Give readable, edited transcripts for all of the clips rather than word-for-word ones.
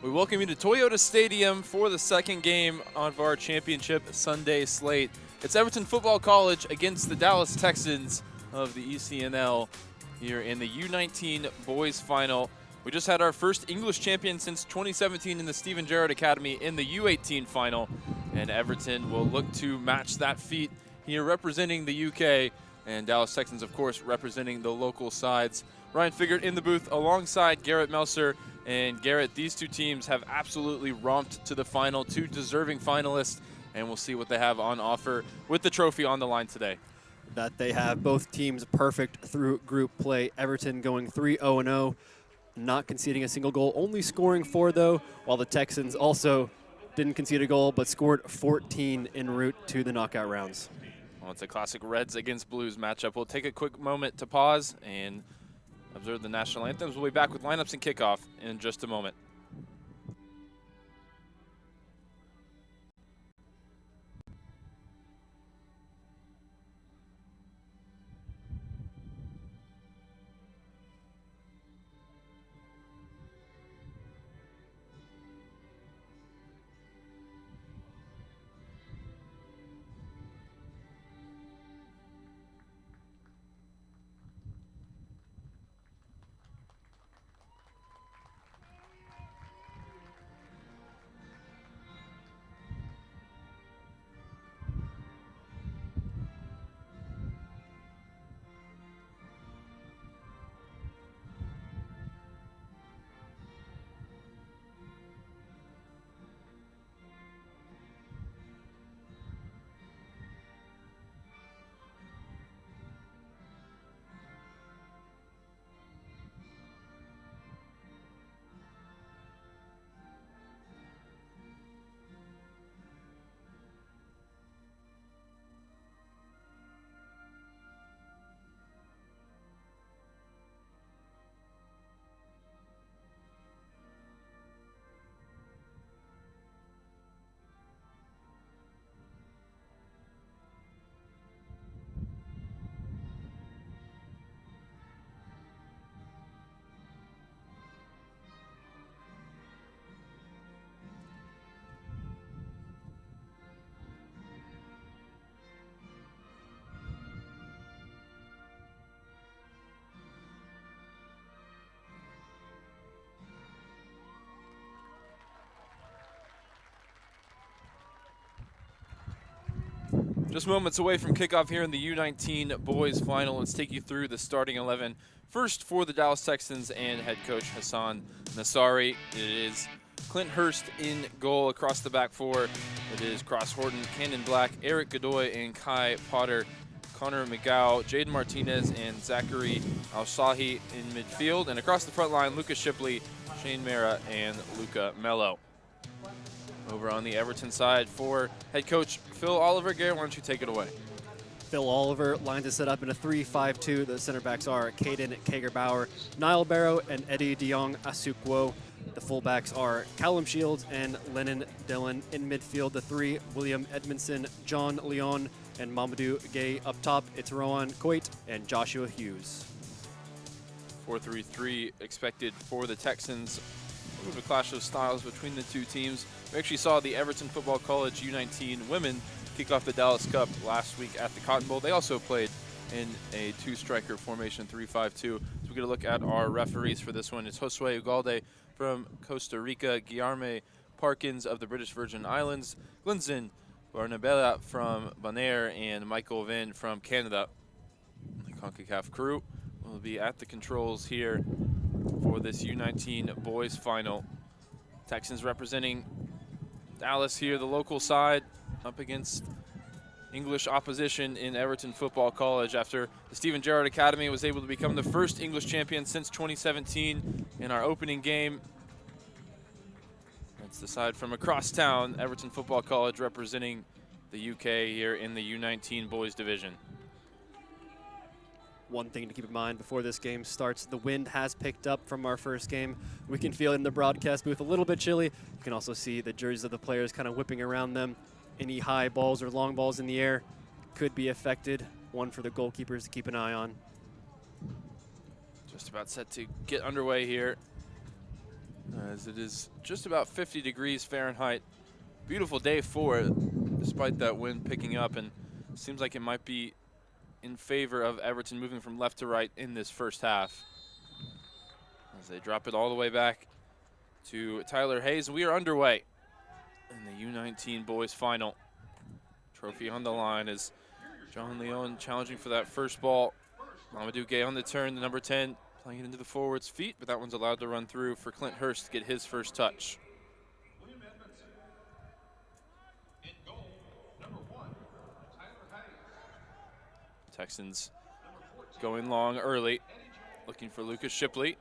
We welcome you to Toyota Stadium for the second game of our championship Sunday slate. It's Everton Football College against the Dallas Texans of the ECNL here in the U19 boys final. We just had our first English champion since 2017 in the Steven Gerrard Academy in the U18 final, and Everton will look to match that feat here representing the UK, and Dallas Texans, of course, representing the local sides. Ryan Figert in the booth alongside Garrett Melser. And Garrett, these two teams have absolutely romped to the final, two deserving finalists, and we'll see what they have on offer with the trophy on the line today. That they have both teams perfect through group play. Everton going 3-0-0, not conceding a single goal, only scoring 4 though, while the Texans also didn't concede a goal but scored 14 en route to the knockout rounds. Well, it's a classic Reds against Blues matchup. We'll take a quick moment to pause and observe the national anthems. We'll be back with lineups and kickoff in just a moment. Just moments away from kickoff here in the U19 boys final. Let's take you through the starting 11. First for the Dallas Texans and head coach Hassan Nassari. It is Clint Hurst in goal across the back four. It is Cross Horton, Cannon Black, Eric Godoy, and Kai Potter. Connor McGow, Jaden Martinez, and Zachary Alsahi in midfield. And across the front line, Lucas Shipley, Shane Mara, and Luca Mello. Over on the Everton side for head coach Phil Oliver. Garrett, why don't you take it away? Phil Oliver lines it set up in a 3-5-2. The center backs are Caden Kagerbauer, Niall Barrow, and Eddie DeYoung Asukwo. The fullbacks are Callum Shields and Lennon Dillon. In midfield, the three, William Edmondson, John Leon, and Mamadou Gay. Up top, it's Rowan Coit and Joshua Hughes. 4-3-3 expected for the Texans. A bit of a clash of styles between the two teams. We actually saw the Everton Football College U19 women kick off the Dallas Cup last week at the Cotton Bowl. They also played in a two-striker formation, 3-5-2. So we're going to look at our referees for this one. It's Josue Ugalde from Costa Rica, Guillerme Parkins of the British Virgin Islands, Glenson Barnabella from Bonaire, and Michael Vinn from Canada. The CONCACAF crew will be at the controls here for this U19 boys final. Texans representing Dallas here, the local side, up against English opposition in Everton Football College after the Steven Gerrard Academy was able to become the first English champion since 2017 in our opening game. That's the side from across town, Everton Football College representing the UK here in the U19 boys division. One thing to keep in mind before this game starts, the wind has picked up from our first game. We can feel it in the broadcast booth, a little bit chilly. You can also see the jerseys of the players kind of whipping around them. Any high balls or long balls in the air could be affected. One for the goalkeepers to keep an eye on. Just about set to get underway here. as it is just about 50 degrees Fahrenheit. Beautiful day for it, despite that wind picking up, and seems like it might be in favor of Everton moving from left to right in this first half. As they drop it all the way back to Tyler Hayes, and we are underway in the U19 boys final. Trophy on the line as John Leon challenging for that first ball. Mamadou Gay on the turn, the number 10, playing it into the forward's feet, but that one's allowed to run through for Clint Hurst to get his first touch. Texans going long early, looking for Lucas Shipley.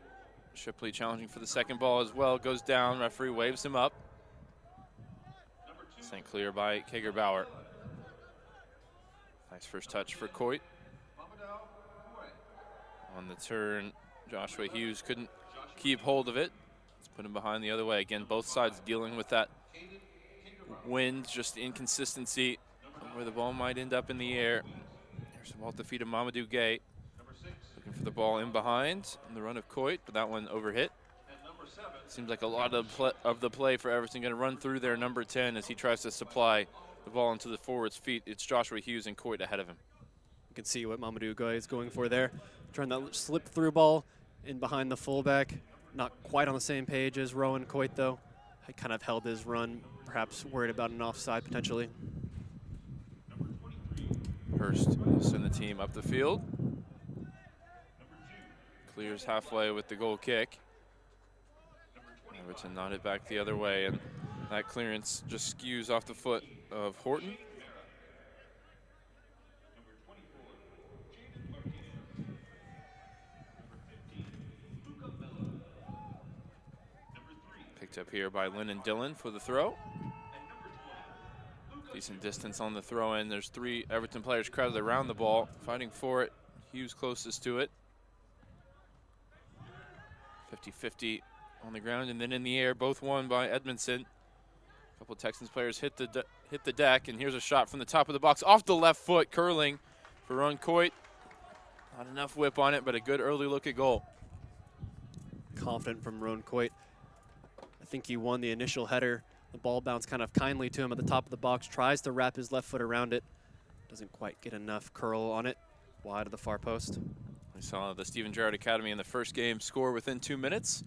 Shipley challenging for the second ball as well, goes down, referee waves him up. Sent clear by Kager Bauer. Nice first touch for Coit. On the turn, Joshua Hughes couldn't keep hold of it. Let's put him behind the other way. Again, both sides dealing with that wind, just inconsistency where the ball might end up in the air. There's the ball at the feet of Mamadou Gay. Looking for the ball in behind on the run of Coit, but that one overhit. Seems like a lot of the play for Everton going to run through their number 10 as he tries to supply the ball into the forward's feet. It's Joshua Hughes and Coit ahead of him. You can see what Mamadou Gay is going for there. Trying that slip through ball in behind the fullback. Not quite on the same page as Rowan Coit though. He kind of held his run, perhaps worried about an offside potentially. Hurst will send the team up the field. Clears halfway with the goal kick. Everton nodded back the other way, and that clearance just skews off the foot of Horton. Picked up here by Lennon Dillon for the throw. Decent distance on the throw in. There's 3 Everton players crowded around the ball, fighting for it. Hughes closest to it. 50-50 on the ground and then in the air, both won by Edmondson. A couple of Texans players hit the deck, and here's a shot from the top of the box off the left foot, curling for Ron Coit. Not enough whip on it, but a good early look at goal. Confident from Rowan Coit. I think he won the initial header. The ball bounced kind of kindly to him at the top of the box, tries to wrap his left foot around it. Doesn't quite get enough curl on it, wide of the far post. We saw the Stephen Gerrard Academy in the first game score within 2 minutes.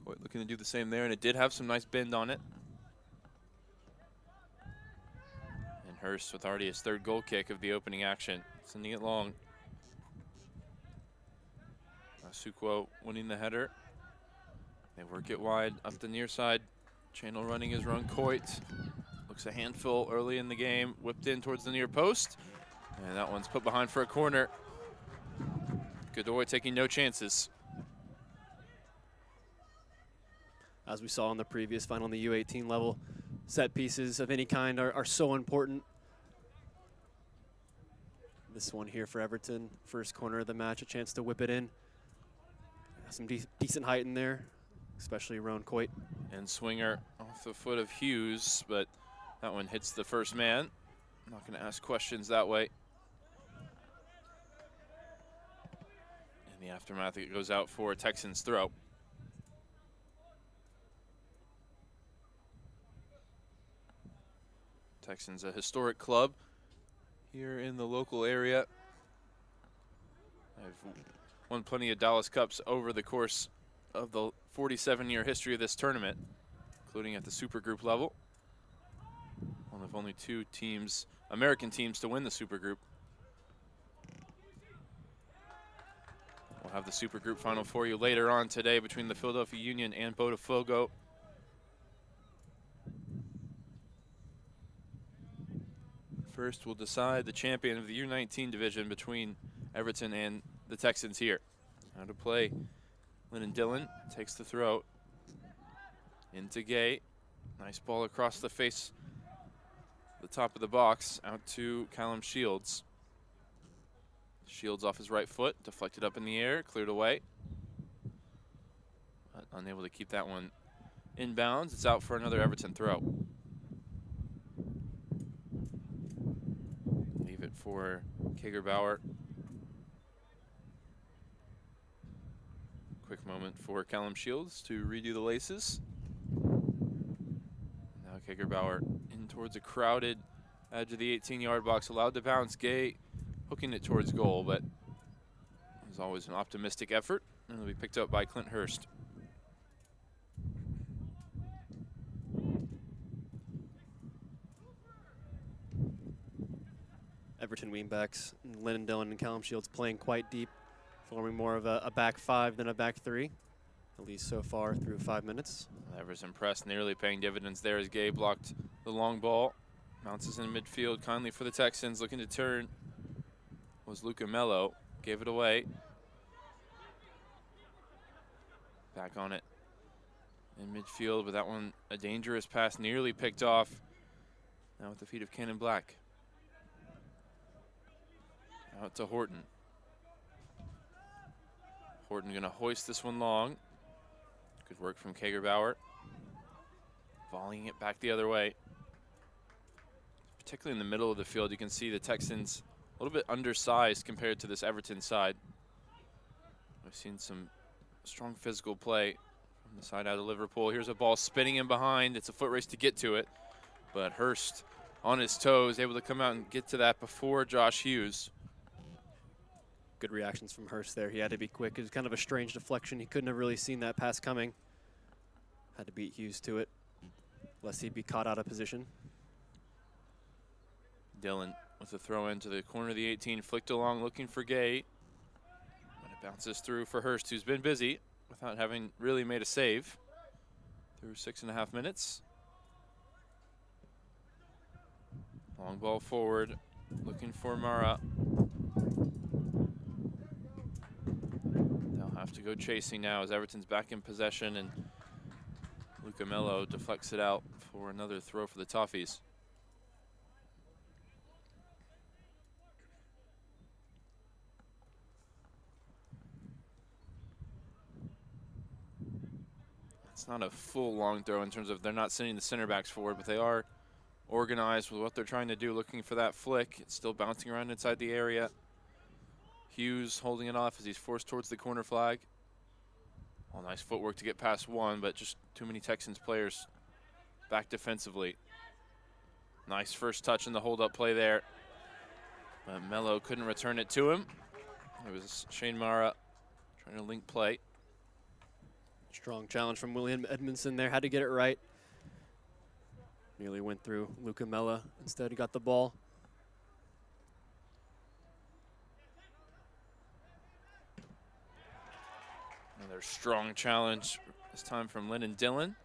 Coit looking to do the same there, and it did have some nice bend on it. And Hurst with already his 3rd goal kick of the opening action, sending it long. Sukwo winning the header. They work it wide up the near side. Channel running is Ron Coit. Looks a handful early in the game, whipped in towards the near post. And that one's put behind for a corner. Godoy taking no chances. As we saw in the previous final on the U18 level, set pieces of any kind are so important. This one here for Everton, first corner of the match, a chance to whip it in. Some decent height in there, especially Rowan Coit. And swinger off the foot of Hughes, but that one hits the first man. I'm not going to ask questions that way. In the aftermath, it goes out for a Texans throw. Texans, a historic club here in the local area. I've won plenty of Dallas Cups over the course of the 47-year history of this tournament, including at the Super Group level. One of only 2 teams, American teams, to win the Super Group. We'll have the Super Group final for you later on today between the Philadelphia Union and Botafogo. First, we'll decide the champion of the U19 division between Everton and the Texans here. How to play. Lennon Dillon takes the throw into Gay. Nice ball across the face, the top of the box, out to Callum Shields. Shields off his right foot, deflected up in the air, cleared away. But unable to keep that one in bounds. It's out for another Everton throw. Leave it for Kager Bauer. Quick moment for Callum Shields to redo the laces. Now Kagerbauer in towards a crowded edge of the 18-yard box, allowed to bounce. Gay hooking it towards goal, but it was always an optimistic effort, and it'll be picked up by Clint Hurst. Everton wing-backs, Lennon Dillon and Callum Shields playing quite deep, forming more of a back five than a back three, at least so far through 5 minutes. Evers impressed, nearly paying dividends there as Gay blocked the long ball. Bounces in midfield kindly for the Texans, looking to turn was Luca Mello, gave it away. Back on it in midfield, but that one a dangerous pass, nearly picked off. Now at the feet of Cannon Black. Out to Horton. Horton gonna hoist this one long. Good work from Kagerbauer. Volleying it back the other way. Particularly in the middle of the field, you can see the Texans a little bit undersized compared to this Everton side. We've seen some strong physical play from the side out of Liverpool. Here's a ball spinning in behind. It's a foot race to get to it, but Hurst on his toes, able to come out and get to that before Josh Hughes. Good reactions from Hurst there. He had to be quick. It was kind of a strange deflection. He couldn't have really seen that pass coming. Had to beat Hughes to it, lest he'd be caught out of position. Dillon with a throw into the corner of the 18, flicked along looking for Gay. But it bounces through for Hurst, who's been busy without having really made a save through 6.5 minutes. Long ball forward, looking for Mara. They'll have to go chasing now as Everton's back in possession, and Luca Mello deflects it out for another throw for the Toffees. It's not a full long throw in terms of they're not sending the center backs forward, but they are organized with what they're trying to do, looking for that flick. It's still bouncing around inside the area. Hughes holding it off as he's forced towards the corner flag. Oh, nice footwork to get past one, but just too many Texans players back defensively. Nice first touch in the hold-up play there. But Mello couldn't return it to him. It was Shane Mara trying to link play. Strong challenge from William Edmondson there. Had to get it right. Nearly went through Luca Mella. Instead, he got the ball. Another strong challenge, this time from Lennon Dillon.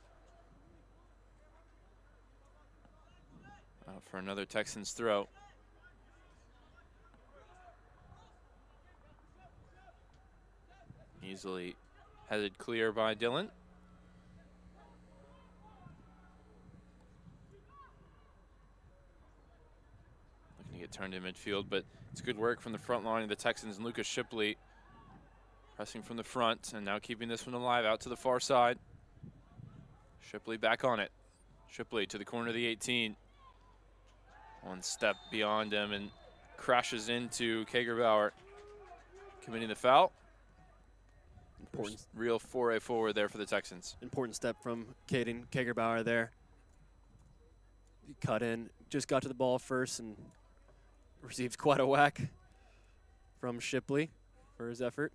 Out for another Texans throw. Easily headed clear by Dillon. Looking to get turned in midfield, but it's good work from the front line of the Texans and Lucas Shipley pressing from the front and now keeping this one alive out to the far side. Shipley back on it. Shipley to the corner of the 18. One step beyond him and crashes into Kagerbauer, committing the foul. Important. Real foray forward there for the Texans. Important step from Caden Kagerbauer there. He cut in, just got to the ball first and received quite a whack from Shipley for his effort.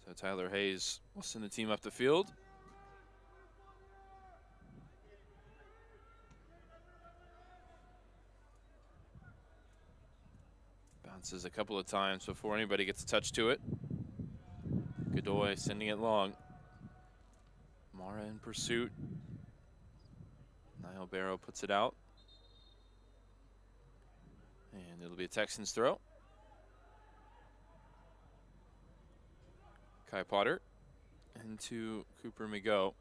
So Tyler Hayes will send the team up the field. Bounces a couple of times before anybody gets a touch to it. Godoy sending it long. Mara in pursuit. Niall Barrow puts it out. And it'll be a Texans throw. Kai Potter into Cooper McGough.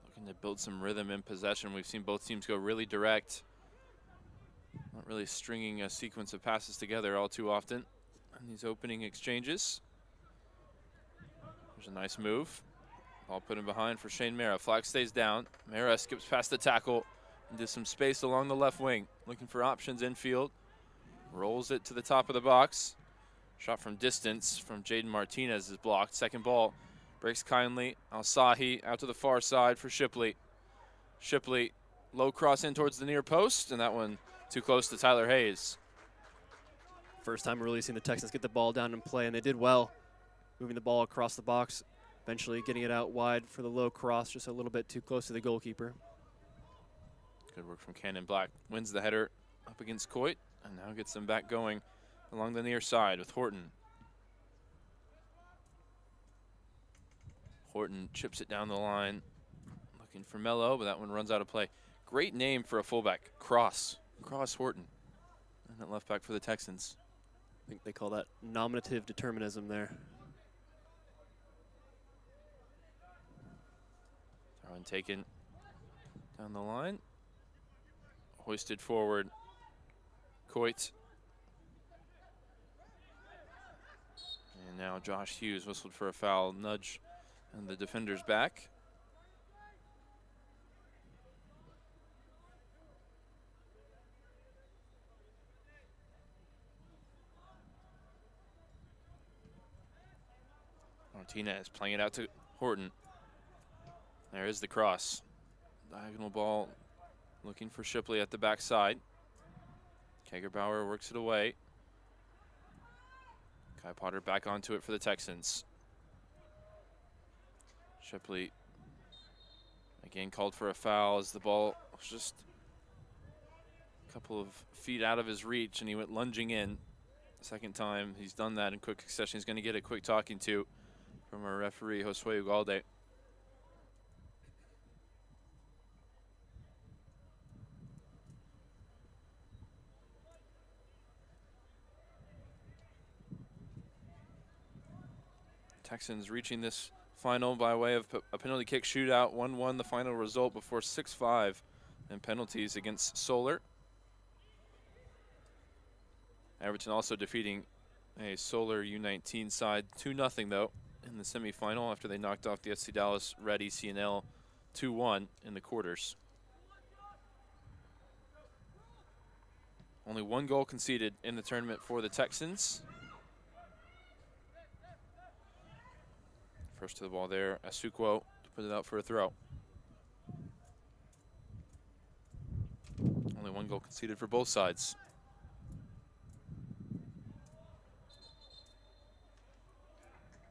Looking to build some rhythm in possession. We've seen both teams go really direct. Not really stringing a sequence of passes together all too often in these opening exchanges. There's a nice move. Ball put in behind for Shane Mara. Flag stays down. Mara skips past the tackle into some space along the left wing. Looking for options infield. Rolls it to the top of the box. Shot from distance from Jaden Martinez is blocked. Second ball breaks kindly. Alsahi out to the far side for Shipley. Shipley, low cross in towards the near post, and that one too close to Tyler Hayes. First time we're really seeing the Texans get the ball down and play, and they did well, moving the ball across the box, eventually getting it out wide for the low cross, just a little bit too close to the goalkeeper. Good work from Cannon Black. Wins the header up against Coit, and now gets them back going along the near side with Horton. Horton chips it down the line, looking for Mello, but that one runs out of play. Great name for a fullback, Cross Horton. And at left back for the Texans. I think they call that nominative determinism there. Throw in taken down the line. Hoisted forward, Coit. And now Josh Hughes whistled for a foul, nudge, and the defender's back. Martinez playing it out to Horton. There is the cross. Diagonal ball looking for Shipley at the backside. Kagerbauer works it away. Kai Potter back onto it for the Texans. Shipley again called for a foul as the ball was just a couple of feet out of his reach and he went lunging in. Second time he's done that in quick succession. He's going to get a quick talking to from our referee, Josue Ugalde. Texans reaching this final by way of a penalty kick shootout, 1-1 the final result before 6-5 and penalties against Solar. Everton also defeating a Solar U19 side 2-0 though in the semifinal after they knocked off the SC Dallas Red ECNL 2-1 in the quarters. Only one goal conceded in the tournament for the Texans. First to the ball there, Asukwo to put it out for a throw. Only one goal conceded for both sides.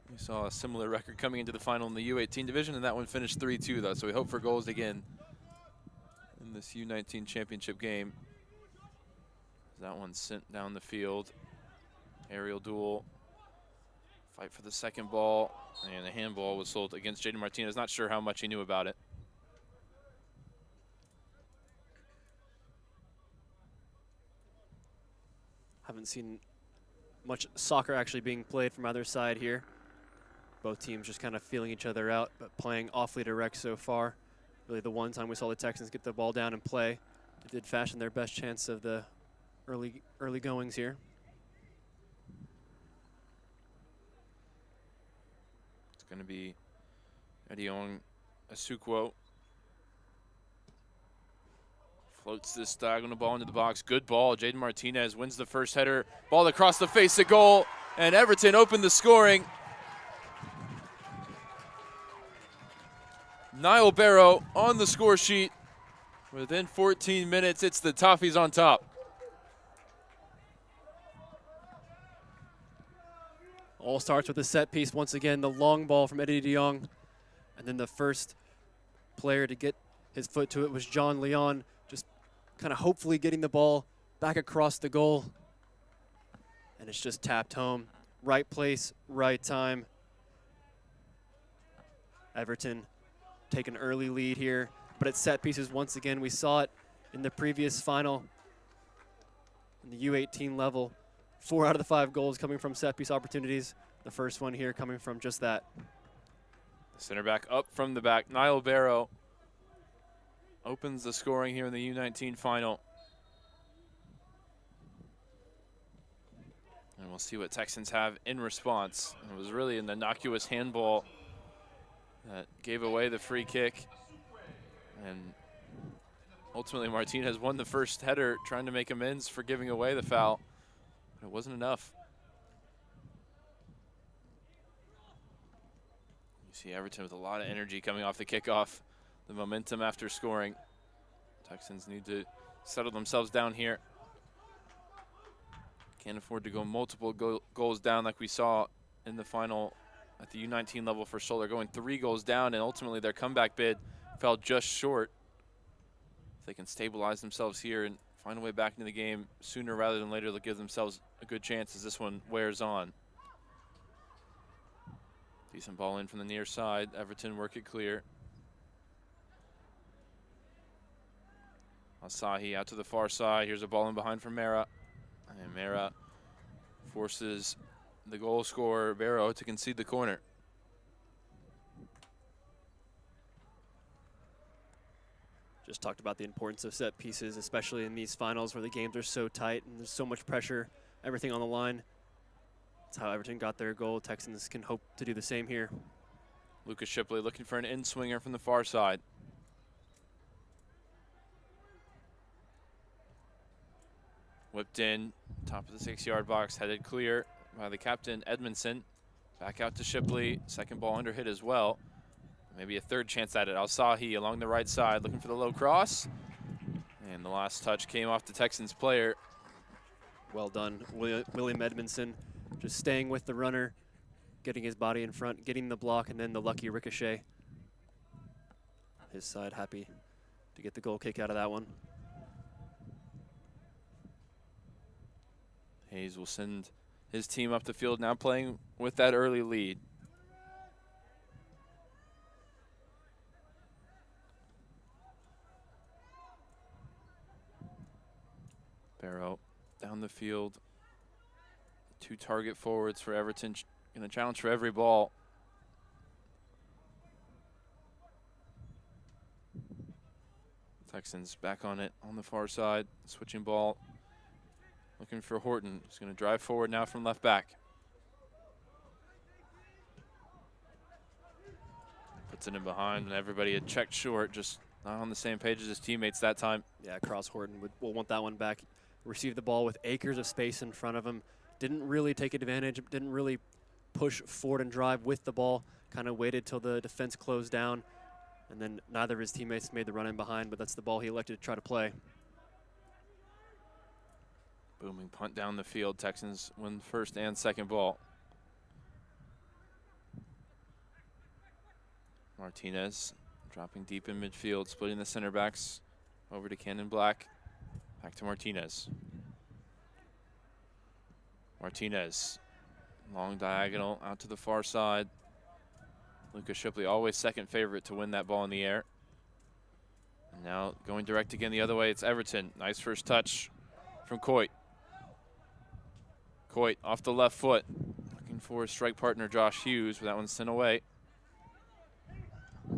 We saw a similar record coming into the final in the U18 division, and that one finished 3-2 though, so we hope for goals again in this U19 championship game. That one sent down the field. Aerial duel. Fight for the second ball, and the handball was sold against Jaden Martinez. Not sure how much he knew about it. Haven't seen much soccer actually being played from either side here. Both teams just kind of feeling each other out, but playing awfully direct so far. Really the one time we saw the Texans get the ball down and play, it did fashion their best chance of the early goings here. It's going to be Ediong Asukwo. Floats this diagonal ball into the box. Good ball. Jaden Martinez wins the first header. Ball across the face of goal, and Everton opened the scoring. Niall Barrow on the score sheet. Within 14 minutes, it's the Toffees on top. All starts with a set piece. Once again, the long ball from Eddie DeYoung. And then the first player to get his foot to it was John Leon, just kind of hopefully getting the ball back across the goal. And it's just tapped home. Right place, right time. Everton take an early lead here, but it's set pieces once again. We saw it in the previous final in the U18 level. 4 out of the 5 goals coming from set piece opportunities. The first one here coming from just that. Center back up from the back. Niall Barrow opens the scoring here in the U19 final. And we'll see what Texans have in response. It was really an innocuous handball that gave away the free kick. And ultimately Martinez won the first header, trying to make amends for giving away the foul. But it wasn't enough. You see Everton with a lot of energy coming off the kickoff. The momentum after scoring. Texans need to settle themselves down here. Can't afford to go multiple goals down like we saw in the final at the U19 level for Seoul. They're going 3 goals down, and ultimately their comeback bid fell just short. If they can stabilize themselves here and find a way back into the game sooner rather than later, they'll give themselves a good chance as this one wears on. Decent ball in from the near side. Everton work it clear. Asahi out to the far side. Here's a ball in behind from Mera. And Mera forces the goal scorer, Barrow, to concede the corner. Just talked about the importance of set pieces, especially in these finals where the games are so tight and there's so much pressure, everything on the line. That's how Everton got their goal. Texans can hope to do the same here. Lucas Shipley looking for an in-swinger from the far side. Whipped in, top of the 6-yard box, headed clear by the captain, Edmondson. Back out to Shipley, second ball under hit as well. Maybe a third chance at it. Al-Sahi along the right side, looking for the low cross. And the last touch came off the Texans player. Well done, William Edmondson, just staying with the runner, getting his body in front, getting the block, and then the lucky ricochet. His side happy to get the goal kick out of that one. Hayes will send his team up the field now, playing with that early lead. Barrow down the field. 2 target forwards for Everton. Going to challenge for every ball. Texans back on it on the far side. Switching ball. Looking for Horton. He's going to drive forward now from left back. Puts it in behind, and everybody had checked short, just not on the same page as his teammates that time. Yeah, Cross Horton will want that one back. Received the ball with acres of space in front of him. Didn't really take advantage, didn't really push forward and drive with the ball. Kind of waited till the defense closed down, and then neither of his teammates made the run in behind, but that's the ball he elected to try to play. Booming punt down the field. Texans win first and second ball. Martinez dropping deep in midfield, splitting the center backs over to Cannon Black. Back to Martinez. Martinez, long diagonal out to the far side. Lucas Shipley, always second favorite to win that ball in the air. And now going direct again the other way, it's Everton. Nice first touch from Coit. Coit off the left foot, looking for his strike partner Josh Hughes, but that one's sent away.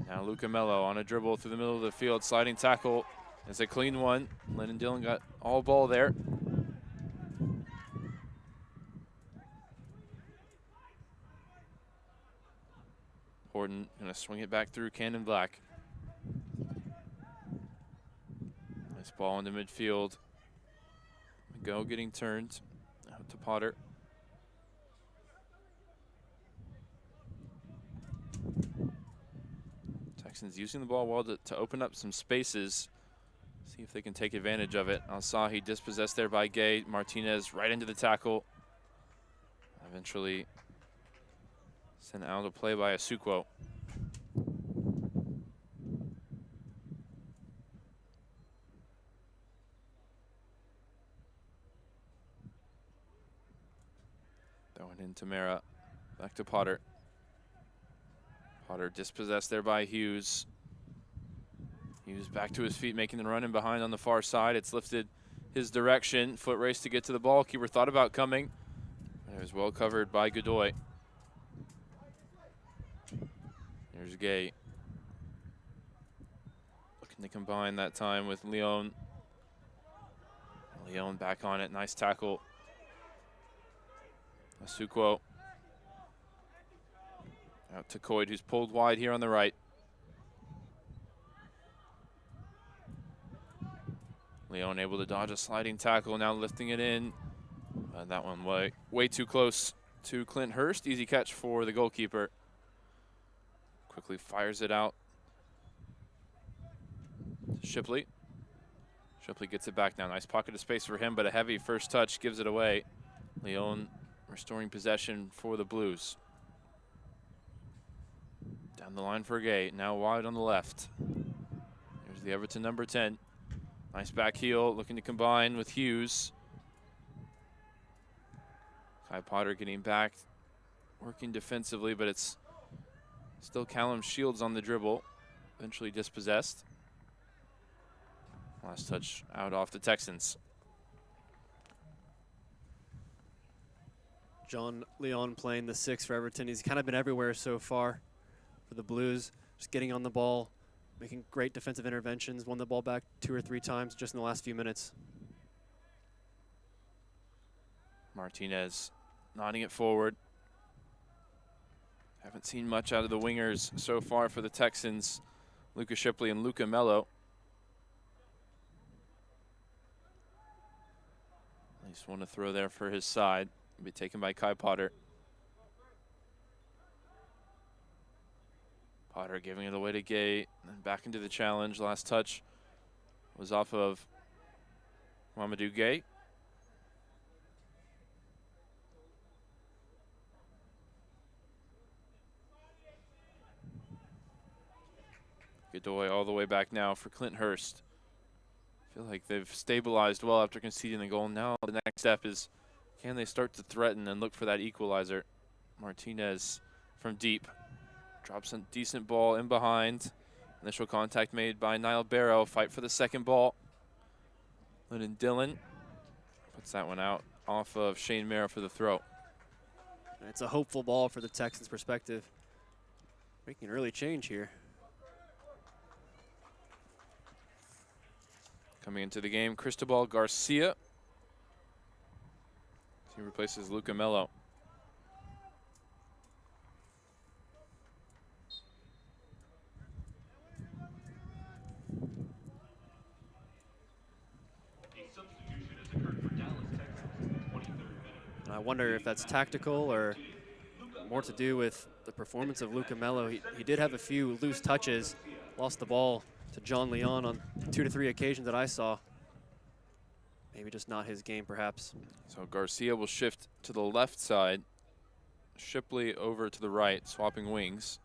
Now Luca Mello on a dribble through the middle of the field, sliding tackle. It's a clean one. Lennon Dillon got all ball there. Horton gonna swing it back through Cannon Black. Nice ball into midfield. Go getting turned out to Potter. Texans using the ball well to open up some spaces. See if they can take advantage of it. Al-Sahi dispossessed there by Gay. Martinez right into the tackle. Eventually sent out of play by Asukwo. Throwing in Tamara. Back to Potter. Potter dispossessed there by Hughes. Hughes back to his feet, making the run in behind on the far side. It's lifted his direction. Foot race to get to the ball. Keeper thought about coming. It was well covered by Godoy. Here's Gay. Looking to combine that time with Leon. Leon back on it. Nice tackle. Asukwo. Out to Coit, who's pulled wide here on the right. Leon able to dodge a sliding tackle, now lifting it in. That one way too close to Clint Hurst. Easy catch for the goalkeeper. Quickly fires it out to Shipley. Shipley gets it back now. Nice pocket of space for him, but a heavy first touch gives it away. Leon restoring possession for the Blues. Down the line for Gay, now wide on the left. Here's the Everton number 10. Nice back heel, looking to combine with Hughes. Kai Potter getting back, working defensively, but it's still Callum Shields on the dribble, eventually dispossessed. Last touch out off the Texans. John Leon playing the 6 for Everton. He's kind of been everywhere so far for the Blues, just getting on the ball, making great defensive interventions, won the ball back 2 or 3 times just in the last few minutes. Martinez nodding it forward. Haven't seen much out of the wingers so far for the Texans, Luca Shipley and Luca Mello. At least one to throw there for his side. Will be taken by Kai Potter. Potter giving it away to Gay, and back into the challenge. Last touch was off of Mamadou Gay. Godoy all the way back now for Clint Hurst. Feel like they've stabilized well after conceding the goal. Now the next step is, can they start to threaten and look for that equalizer? Martinez from deep. Drops a decent ball in behind. Initial contact made by Niall Barrow. Fight for the second ball. Lyndon Dillon puts that one out off of Shane Mara for the throw. It's a hopeful ball for the Texans' perspective. Making an early change here. Coming into the game, Cristobal Garcia. He replaces Luca Mello. I wonder if that's tactical or more to do with the performance of Luca Mello. He did have a few loose touches, lost the ball to John Leon on 2 to 3 occasions that I saw. Maybe just not his game, perhaps. So Garcia will shift to the left side. Shipley over to the right, swapping wings.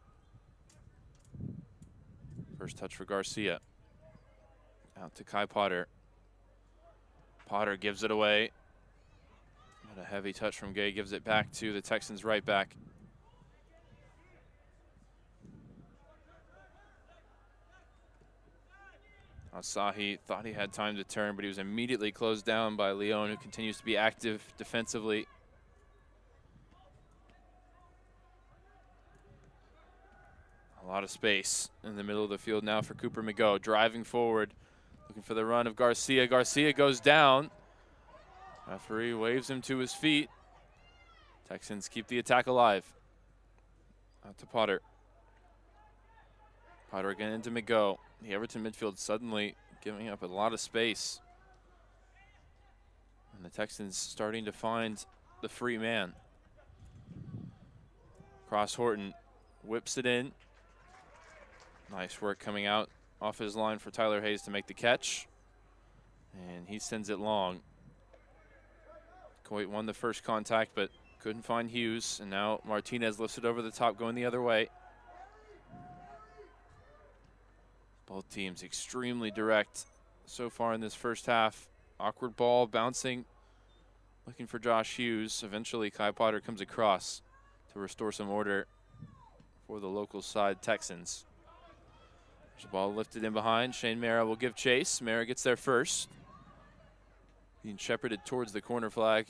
First touch for Garcia. Out to Kai Potter. Potter gives it away. But a heavy touch from Gay gives it back to the Texans right back. Asahi thought he had time to turn, but he was immediately closed down by Leon, who continues to be active defensively. A lot of space in the middle of the field now for Cooper McGough, driving forward, looking for the run of Garcia. Garcia goes down. Referee waves him to his feet. Texans keep the attack alive. Out to Potter. Potter again into McGough. The Everton midfield suddenly giving up a lot of space. And the Texans starting to find the free man. Cross Horton whips it in. Nice work coming out off his line for Tyler Hayes to make the catch. And he sends it long. Coit won the first contact, but couldn't find Hughes. And now Martinez lifts it over the top, going the other way. Both teams extremely direct so far in this first half. Awkward ball bouncing, looking for Josh Hughes. Eventually Kai Potter comes across to restore some order for the local side Texans. There's a ball lifted in behind. Shane Mara will give chase. Mara gets there first. Being shepherded towards the corner flag.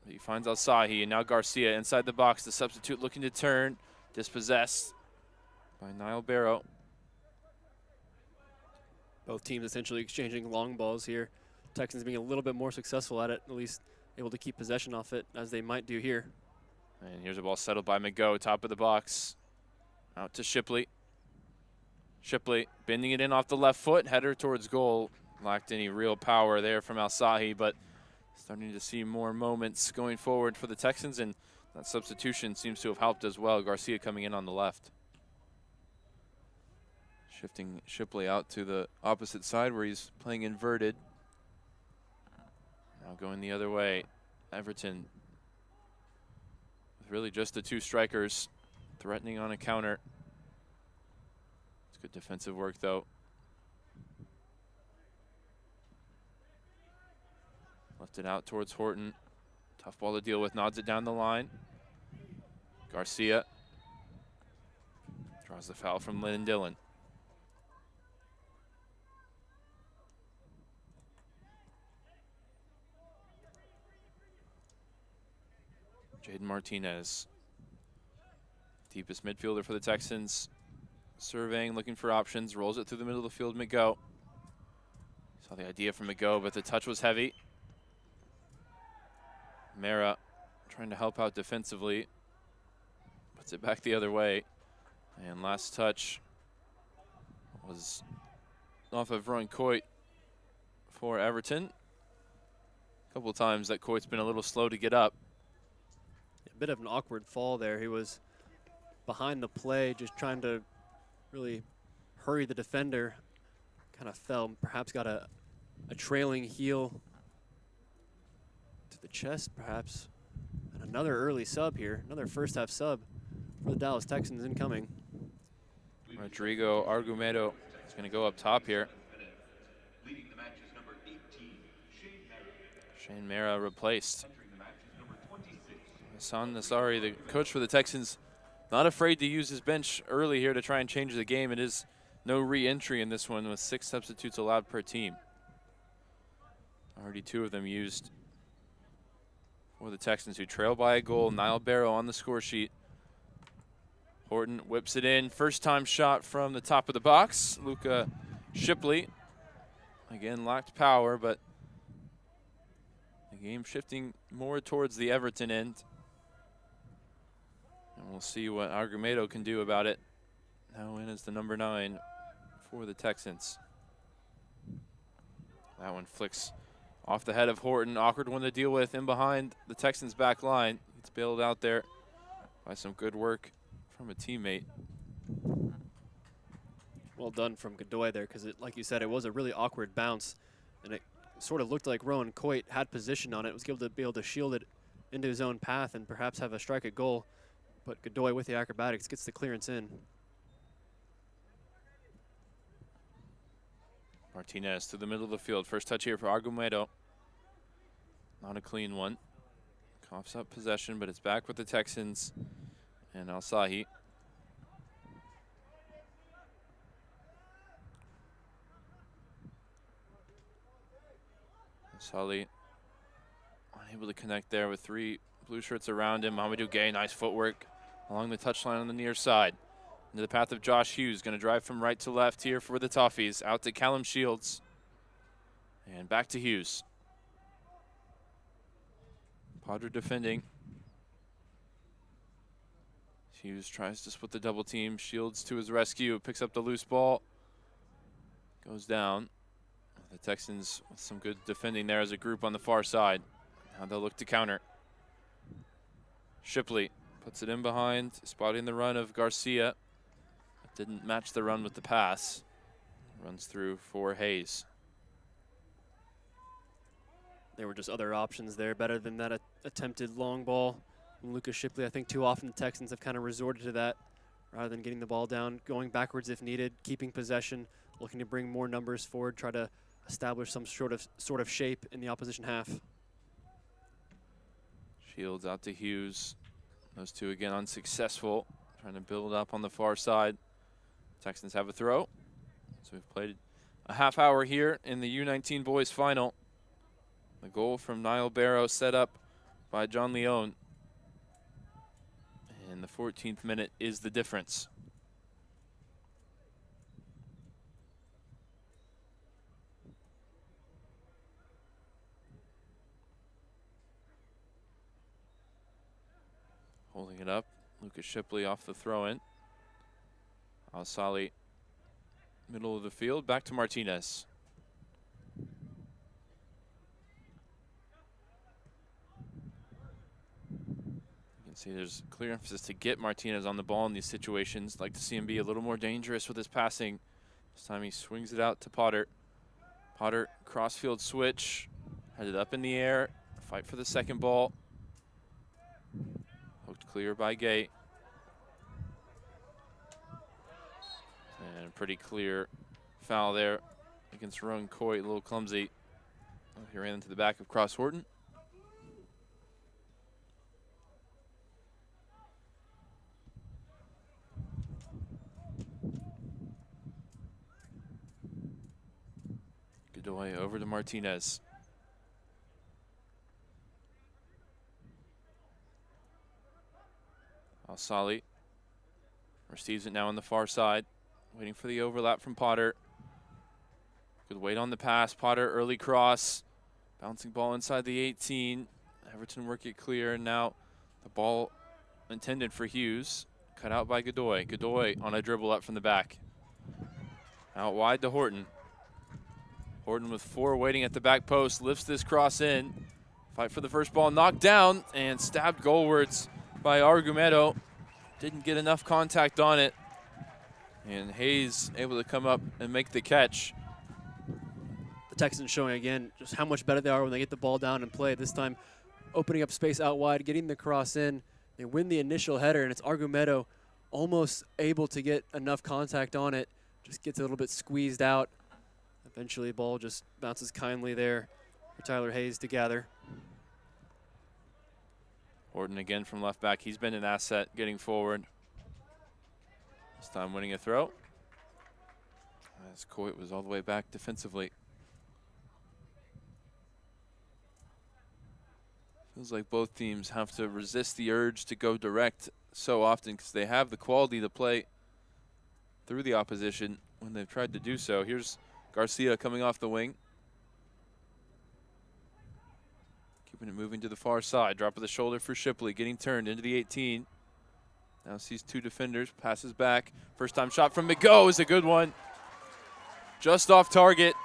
He finds Alsahi, and now Garcia inside the box. The substitute looking to turn. Dispossessed by Niall Barrow. Both teams essentially exchanging long balls here. Texans being a little bit more successful at it, at least able to keep possession off it, as they might do here. And here's a ball settled by McGough, top of the box. Out to Shipley. Shipley bending it in off the left foot, header towards goal. Lacked any real power there from Alsahi, but Starting to see more moments going forward for the Texans, and that substitution seems to have helped as well. Garcia coming in on the left. Shifting Shipley out to the opposite side where he's playing inverted. Now going the other way. Everton with really just the two strikers threatening on a counter. It's good defensive work though. Left it out towards Horton. Tough ball to deal with, nods it down the line. Garcia draws the foul from Lennon Dillon. Jaden Martinez, deepest midfielder for the Texans, surveying, looking for options, rolls it through the middle of the field. McGo. Saw the idea from McGo, but the touch was heavy. Mara trying to help out defensively, puts it back the other way. And last touch was off of Ron Coit for Everton. A couple times that Coit's been a little slow to get up. A bit of an awkward fall there. He was behind the play, just trying to really hurry the defender. Kind of fell, perhaps got a trailing heel to the chest, perhaps. And another early sub here, another first half sub for the Dallas Texans incoming. Rodrigo Argumedo is going to go up top here. Shane Mara replaced. Hassan Nasari, the coach for the Texans, not afraid to use his bench early here to try and change the game. It is no re-entry in this one with 6 substitutes allowed per team. Already 2 of them used for the Texans, who trail by a goal. Niall Barrow on the score sheet. Horton whips it in. First time shot from the top of the box. Luca Shipley, again, lacked power, but the game shifting more towards the Everton end. And we'll see what Argumedo can do about it. Now in as the number 9 for the Texans. That one flicks off the head of Horton. Awkward one to deal with in behind the Texans' back line. It's bailed out there by some good work from a teammate. Well done from Godoy there, because like you said, it was a really awkward bounce, and it sort of looked like Rowan Coit had position on it, was able to shield it into his own path and perhaps have a strike at goal. But Godoy with the acrobatics gets the clearance in. Martinez to the middle of the field. First touch here for Argumedo. Not a clean one. Coughs up possession, but it's back with the Texans and Alsahi. Sully unable to connect there with 3 blue shirts around him. Mamadou Gay, nice footwork along the touchline on the near side. Into the path of Josh Hughes, going to drive from right to left here for the Toffees. Out to Callum Shields. And back to Hughes. Padre defending. Hughes tries to split the double team. Shields to his rescue, picks up the loose ball. Goes down. The Texans with some good defending there as a group on the far side. Now they'll look to counter. Shipley puts it in behind, spotting the run of Garcia. Didn't match the run with the pass. Runs through for Hayes. There were just other options there, better than that attempted long ball. And Lucas Shipley, I think too often the Texans have kind of resorted to that rather than getting the ball down, going backwards if needed, keeping possession, looking to bring more numbers forward, try to establish some sort of shape in the opposition half. Shields out to Hughes. Those two again unsuccessful, trying to build up on the far side. Texans have a throw. So we've played a half hour here in the U19 boys final. The goal from Niall Barrow set up by John Leone. And the 14th minute is the difference. Holding it up, Lucas Shipley off the throw-in. Al-Sali, middle of the field, back to Martinez. See, there's clear emphasis to get Martinez on the ball in these situations. Like to see him be a little more dangerous with his passing. This time he swings it out to Potter. Potter, crossfield switch, headed up in the air, fight for the second ball. Hooked clear by Gay. And a pretty clear foul there against Rowan Coit, a little clumsy. He ran into the back of Cross Horton. Godoy over to Martinez. Al-Sali receives it now on the far side, waiting for the overlap from Potter. Good weight on the pass. Potter, early cross. Bouncing ball inside the 18. Everton work it clear, and now the ball intended for Hughes. Cut out by Godoy. Godoy on a dribble up from the back. Out wide to Horton. Horton with 4 waiting at the back post. Lifts this cross in. Fight for the first ball. Knocked down and stabbed goalwards by Argumedo. Didn't get enough contact on it. And Hayes able to come up and make the catch. The Texans showing again just how much better they are when they get the ball down and play. This time opening up space out wide, getting the cross in. They win the initial header, and it's Argumedo almost able to get enough contact on it. Just gets a little bit squeezed out. Eventually the ball just bounces kindly there for Tyler Hayes to gather. Horton again from left back. He's been an asset getting forward. This time winning a throw. As Coit was all the way back defensively. Feels like both teams have to resist the urge to go direct so often because they have the quality to play through the opposition when they've tried to do so. Here's Garcia coming off the wing. Keeping it moving to the far side. Drop of the shoulder for Shipley. Getting turned into the 18. Now sees 2 defenders. Passes back. First time shot from McGo is a good one. Just off target.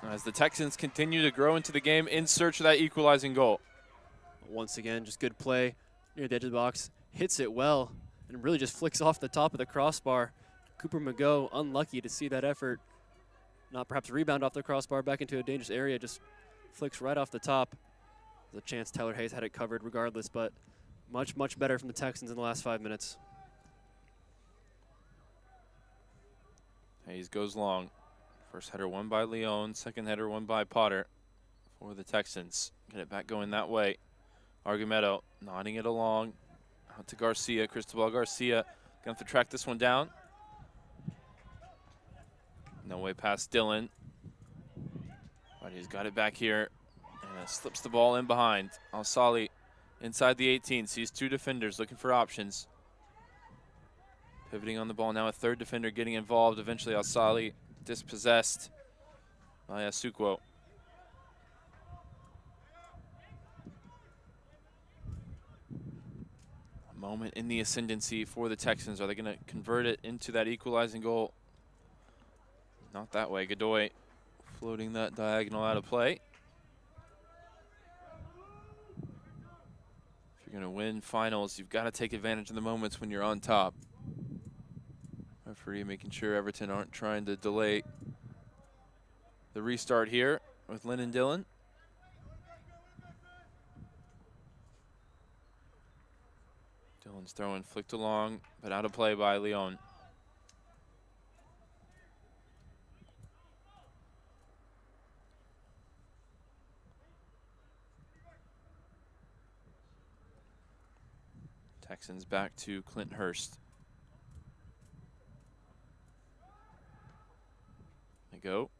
As the Texans continue to grow into the game in search of that equalizing goal. Once again, just good play near the edge of the box. Hits it well and really just flicks off the top of the crossbar. Cooper McGo unlucky to see that effort. Not perhaps rebound off the crossbar back into a dangerous area. Just flicks right off the top. There's a chance Tyler Hayes had it covered regardless, but much, much better from the Texans in the last 5 minutes. Hayes goes long. First header won by Leon, second header won by Potter for the Texans. Get it back going that way. Argumedo nodding it along. Out to Garcia, Cristobal Garcia. Gonna have to track this one down. No way past Dillon. But he's got it back here. And slips the ball in behind. Al-Sali inside the 18, sees 2 defenders looking for options. Pivoting on the ball now, a 3rd defender getting involved. Eventually Al-Sali dispossessed by Asukwo. A moment in the ascendancy for the Texans. Are they going to convert it into that equalizing goal? Not that way. Godoy floating that diagonal out of play. If you're going to win finals, you've got to take advantage of the moments when you're on top. Referee making sure Everton aren't trying to delay the restart here with Lennon Dillon. Dillon's throwing flicked along, but out of play by Leon. Texans back to Clint Hurst. They go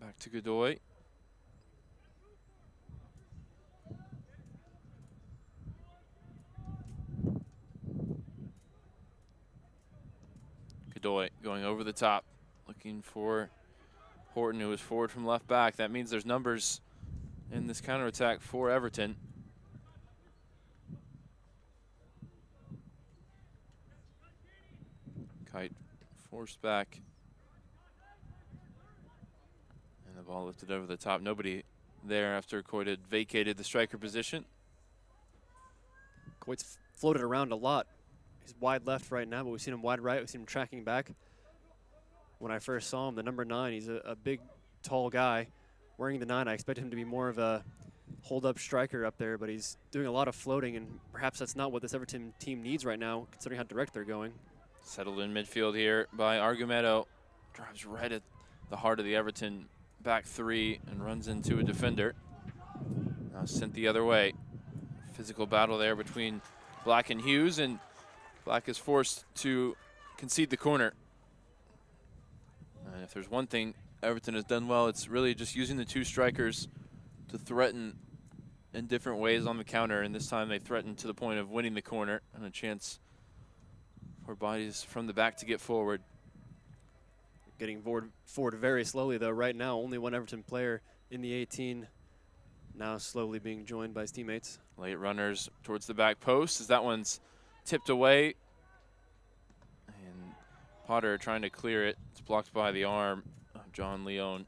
back to Godoy. Godoy going over the top, looking for Horton, who is forward from left back. That means there's numbers in this counterattack for Everton. Kite forced back. And the ball lifted over the top. Nobody there after Coit had vacated the striker position. Coit's floated around a lot. He's wide left right now, but we've seen him wide right. We've seen him tracking back. When I first saw him, the number 9, he's a big, tall guy. Wearing the 9, I expected him to be more of a hold-up striker up there, but he's doing a lot of floating, and perhaps that's not what this Everton team needs right now, considering how direct they're going. Settled in midfield here by Argumedo. Drives right at the heart of the Everton back 3 and runs into a defender. Now sent the other way. Physical battle there between Black and Hughes, and Black is forced to concede the corner. And if there's one thing Everton has done well, it's really just using the 2 strikers to threaten in different ways on the counter, and this time they threatened to the point of winning the corner and a chance for bodies from the back to get forward. Getting forward very slowly, though. Right now, only one Everton player in the 18, now slowly being joined by his teammates. Late runners towards the back post as that one's tipped away. And Potter trying to clear it. It's blocked by the arm of John Leone.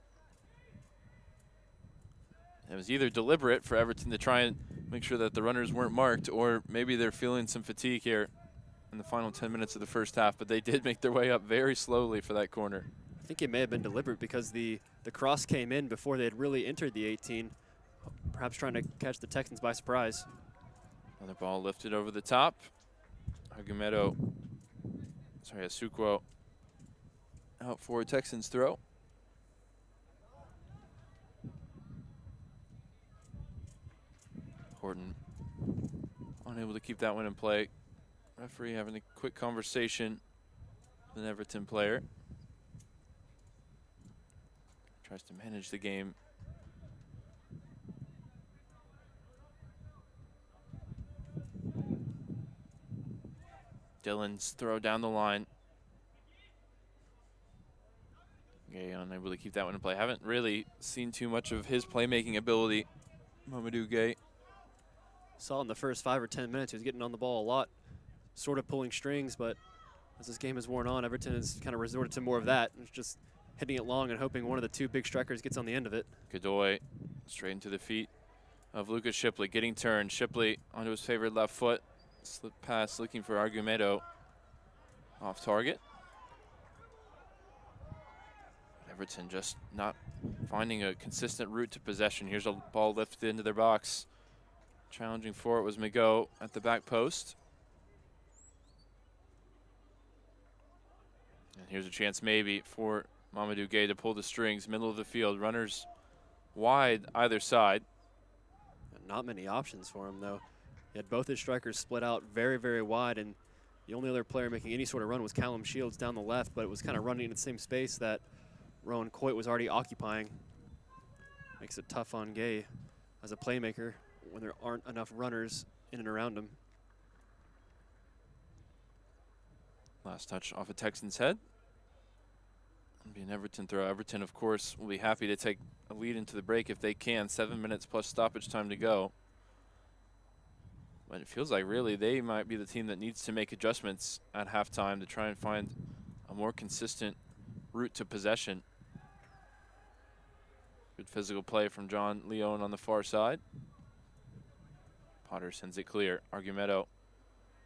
It was either deliberate for Everton to try and make sure that the runners weren't marked, or maybe they're feeling some fatigue here in the final 10 minutes of the first half, but they did make their way up very slowly for that corner. I think it may have been deliberate because the cross came in before they had really entered the 18, perhaps trying to catch the Texans by surprise. Another ball lifted over the top. Asukwo out for a Texans throw. Horton unable to keep that one in play. Referee having a quick conversation with an Everton player. Tries to manage the game. Dillon's throw down the line. Gay unable to keep that one in play. Haven't really seen too much of his playmaking ability, Mamadou Gay. Saw in the first 5 or 10 minutes he was getting on the ball a lot, sort of pulling strings, but as this game has worn on, Everton has kind of resorted to more of that. It's just hitting it long and hoping one of the 2 big strikers gets on the end of it. Godoy straight into the feet of Lucas Shipley, getting turned. Shipley onto his favorite left foot. Slip pass looking for Argumedo. Off target. Everton just not finding a consistent route to possession. Here's a ball lifted into their box. Challenging for it was Migo at the back post. And here's a chance maybe for Mamadou Gay to pull the strings. Middle of the field, runners wide either side. Not many options for him, though. He had both his strikers split out very, very wide, and the only other player making any sort of run was Callum Shields down the left, but it was kind of running in the same space that Rowan Coit was already occupying. Makes it tough on Gay as a playmaker when there aren't enough runners in and around him. Last touch off a Texans head. It'll be an Everton throw. Everton, of course, will be happy to take a lead into the break if they can. 7 minutes plus stoppage time to go. But it feels like really they might be the team that needs to make adjustments at halftime to try and find a more consistent route to possession. Good physical play from John Leone on the far side. Potter sends it clear. Argumedo,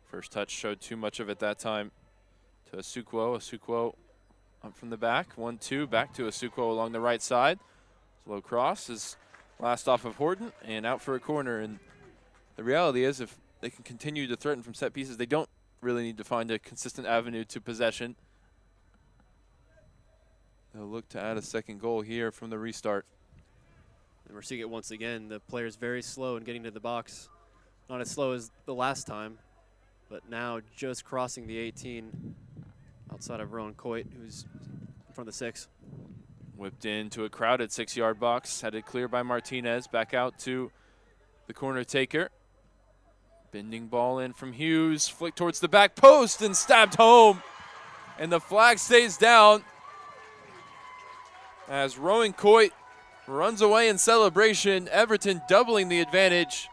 first touch showed too much of it that time to Asukwo. Asukwo up from the back. 1-2, back to Asukwo along the right side. Slow cross is last off of Horton and out for a corner. And the reality is if they can continue to threaten from set pieces, they don't really need to find a consistent avenue to possession. They'll look to add a second goal here from the restart. And we're seeing it once again. The player's very slow in getting to the box. Not as slow as the last time, but now just crossing the 18 outside of Rowan Coit, who's in front of the 6. Whipped into a crowded 6-yard box, headed clear by Martinez, back out to the corner taker. Bending ball in from Hughes, flick towards the back post and stabbed home. And the flag stays down as Rowan Coit runs away in celebration. Everton doubling the advantage.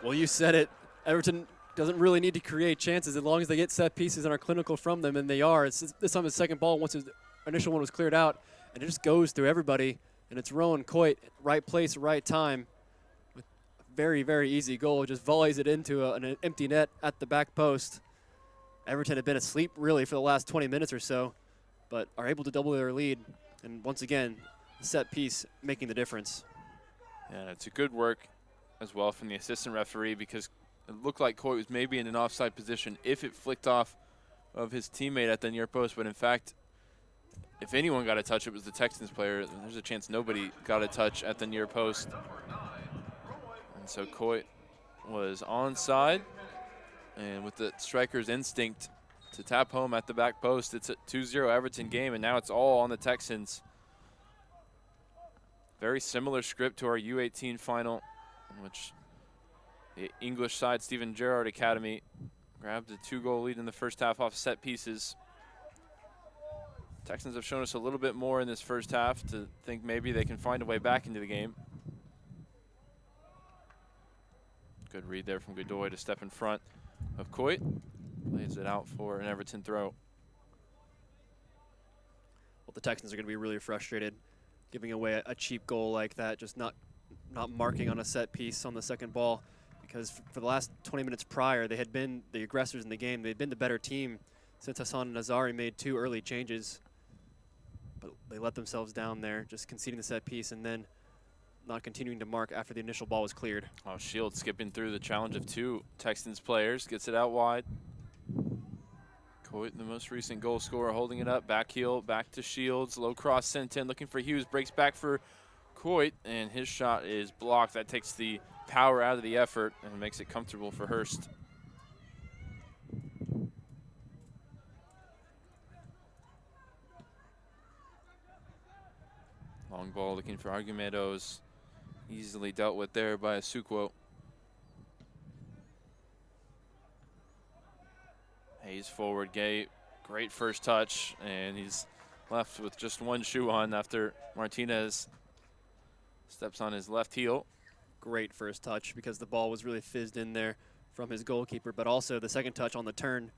Well, you said it. Everton doesn't really need to create chances as long as they get set pieces and are clinical from them, and they are. It's this time his second ball, once his initial one was cleared out, and it just goes through everybody, and it's Rowan Coit, right place, right time, with very, very easy goal. Just volleys it into an empty net at the back post. Everton had been asleep really for the last 20 minutes or so, but are able to double their lead. And once again, the set piece making the difference. Yeah, it's a good work as well from the assistant referee, because it looked like Coit was maybe in an offside position if it flicked off of his teammate at the near post. But in fact, if anyone got a touch, it was the Texans player. There's a chance nobody got a touch at the near post. And so Coit was onside. And with the striker's instinct to tap home at the back post, it's a 2-0 Everton game, and now it's all on the Texans. Very similar script to our U18 final, in which the English side, Stephen Gerrard Academy, grabbed a 2-goal lead in the first half off set pieces. Texans have shown us a little bit more in this first half to think maybe they can find a way back into the game. Good read there from Godoy to step in front of Coit. Lays it out for an Everton throw. Well, the Texans are going to be really frustrated giving away a cheap goal like that, just not marking on a set piece on the second ball, because for the last 20 minutes prior, they had been the aggressors in the game. They'd been the better team since Hassan Nazari made 2 early changes, but they let themselves down there, just conceding the set piece and then not continuing to mark after the initial ball was cleared. Oh, Shields skipping through the challenge of 2 Texans players, gets it out wide. Coit, the most recent goal scorer, holding it up. Back heel, back to Shields. Low cross sent in, looking for Hughes. Breaks back for Coit, and his shot is blocked. That takes the power out of the effort and makes it comfortable for Hurst. Long ball looking for Argumedos. Easily dealt with there by Asukwo. Hayes forward, Gay, great first touch, and he's left with just 1 shoe on after Martinez steps on his left heel. Great first touch, because the ball was really fizzed in there from his goalkeeper, but also the second touch on the turn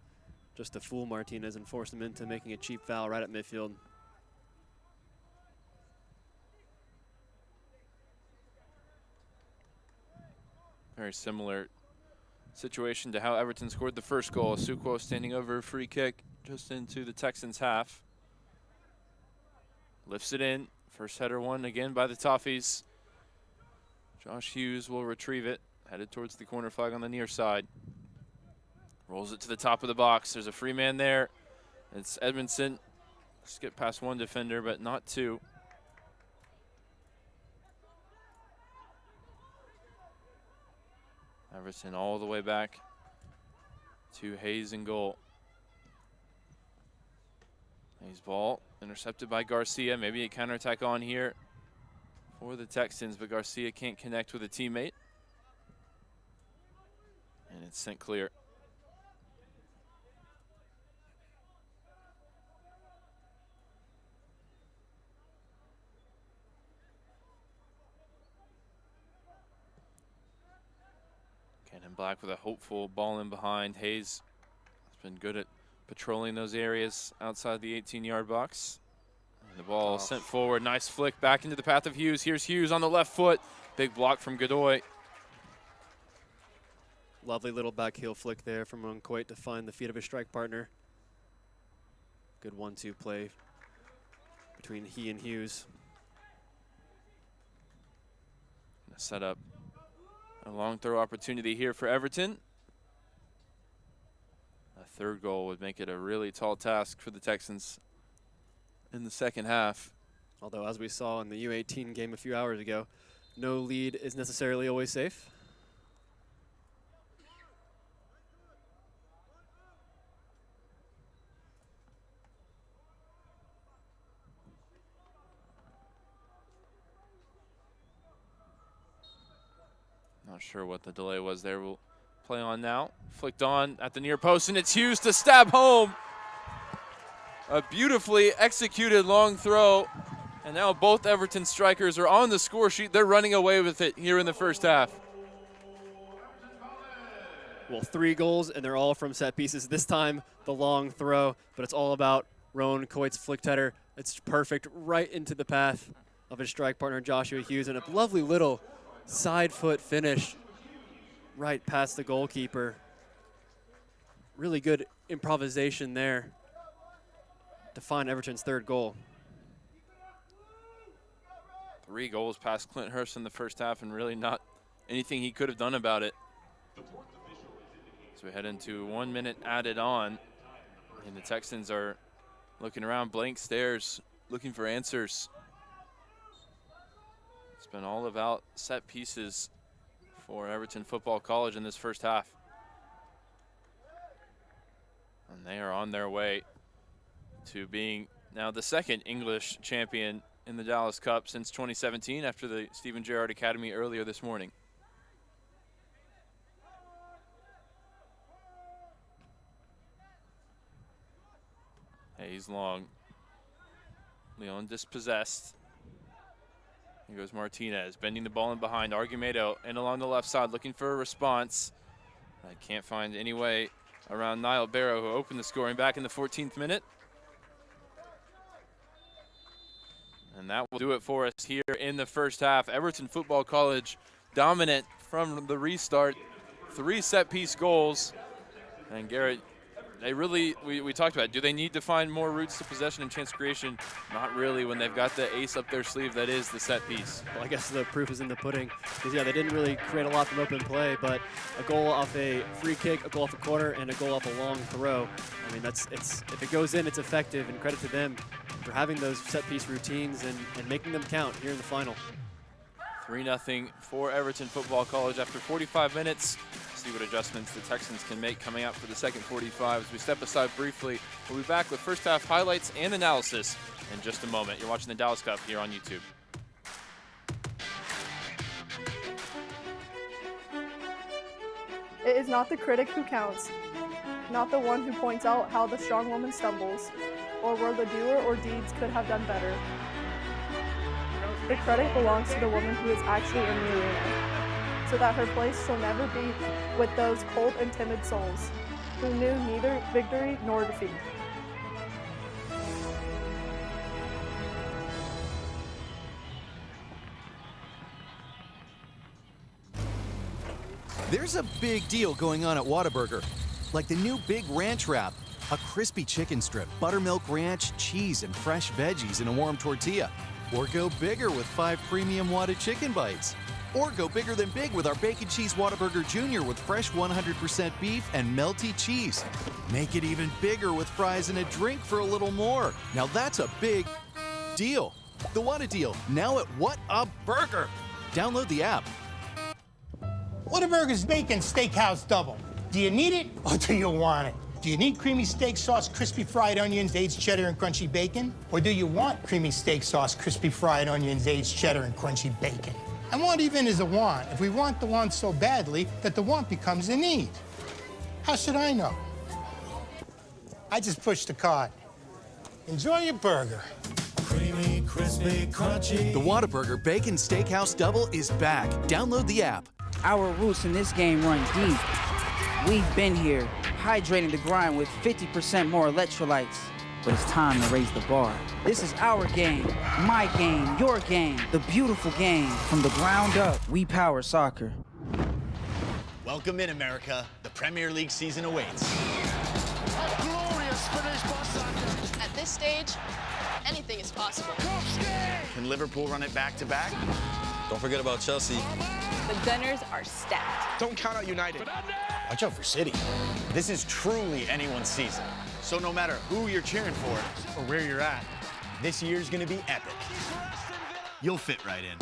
just to fool Martinez and force him into making a cheap foul right at midfield. Very similar situation to how Everton scored the first goal. Asukwo standing over a free kick just into the Texans' half. Lifts it in. First header won again by the Toffees. Josh Hughes will retrieve it. Headed towards the corner flag on the near side. Rolls it to the top of the box. There's a free man there. It's Edmondson. Skip past 1 defender, but not 2. Everton all the way back to Hayes in goal. Hayes ball intercepted by Garcia. Maybe a counterattack on here for the Texans, but Garcia can't connect with a teammate. And it's sent clear. Cannon Black with a hopeful ball in behind. Hayes has been good at patrolling those areas outside the 18-yard box. And the ball sent forward. Nice flick back into the path of Hughes. Here's Hughes on the left foot. Big block from Godoy. Lovely little back heel flick there from Coit to find the feet of his strike partner. Good 1-2 play between he and Hughes. Set up a long throw opportunity here for Everton. A third goal would make it a really tall task for the Texans in the second half. Although, as we saw in the U18 game a few hours ago, no lead is necessarily always safe. Not sure what the delay was there. We'll play on now. Flicked on at the near post, and it's Hughes to stab home. A beautifully executed long throw. And now both Everton strikers are on the score sheet. They're running away with it here in the first half. Well, 3 goals, and they're all from set pieces. This time, the long throw, but it's all about Rowan Coit's flicked header. It's perfect right into the path of his strike partner, Joshua Hughes, and a lovely little side foot finish right past the goalkeeper. Really good improvisation there to find Everton's third goal. 3 goals past Clint Hurst in the first half, and really not anything he could have done about it. So we head into 1 minute added on, and the Texans are looking around, blank stares, looking for answers. It's been all about set pieces for Everton Football College in this first half. And they are on their way to being now the second English champion in the Dallas Cup since 2017 after the Stephen Gerrard Academy earlier this morning. Hayes long. Leon dispossessed. Here goes Martinez, bending the ball in behind. Argumedo and along the left side looking for a response. I can't find any way around Niall Barrow, who opened the scoring back in the 14th minute. And that will do it for us here in the first half. Everton Football College dominant from the restart. 3 set-piece goals. And Garrett, they really, we talked about it. Do they need to find more routes to possession and chance creation? Not really when they've got the ace up their sleeve that is the set piece. Well, I guess the proof is in the pudding. Because, yeah, they didn't really create a lot from open play, but a goal off a free kick, a goal off a corner, and a goal off a long throw. I mean, if it goes in, it's effective, and credit to them for having those set-piece routines and making them count here in the final. 3-0 for Everton Football College after 45 minutes. See what adjustments the Texans can make coming out for the second 45. As we step aside briefly, we'll be back with first half highlights and analysis in just a moment. You're watching the Dallas Cup here on YouTube. It is not the critic who counts, not the one who points out how the strong woman stumbles, or where the doer or deeds could have done better. The credit belongs to the woman who is actually in the arena, so that her place shall never be with those cold and timid souls, who knew neither victory nor defeat. There's a big deal going on at Whataburger, like the new Big Ranch Wrap, a crispy chicken strip, buttermilk ranch, cheese, and fresh veggies in a warm tortilla. Or go bigger with 5 premium Whata chicken bites. Or go bigger than big with our Bacon Cheese Whataburger Jr. with fresh 100% beef and melty cheese. Make it even bigger with fries and a drink for a little more. Now that's a big deal. The Whata deal, now at What a Burger. Download the app. Whataburger's Bacon Steakhouse Double. Do you need it or do you want it? Do you need creamy steak sauce, crispy fried onions, aged cheddar, and crunchy bacon? Or do you want creamy steak sauce, crispy fried onions, aged cheddar, and crunchy bacon? And want even is a want if we want the want so badly that the want becomes a need. How should I know? I just push the card. Enjoy your burger. Creamy, crispy, crunchy. The Whataburger Bacon Steakhouse Double is back. Download the app. Our roots in this game run deep. We've been here, hydrating the grind with 50% more electrolytes. But it's time to raise the bar. This is our game, my game, your game, the beautiful game. From the ground up, we power soccer. Welcome in, America. The Premier League season awaits. A glorious finish by Saka. At this stage, anything is possible. Can Liverpool run it back-to-back? Don't forget about Chelsea. The Gunners are stacked. Don't count out United. Watch out for City. This is truly anyone's season. So no matter who you're cheering for or where you're at, this year's gonna be epic. You'll fit right in.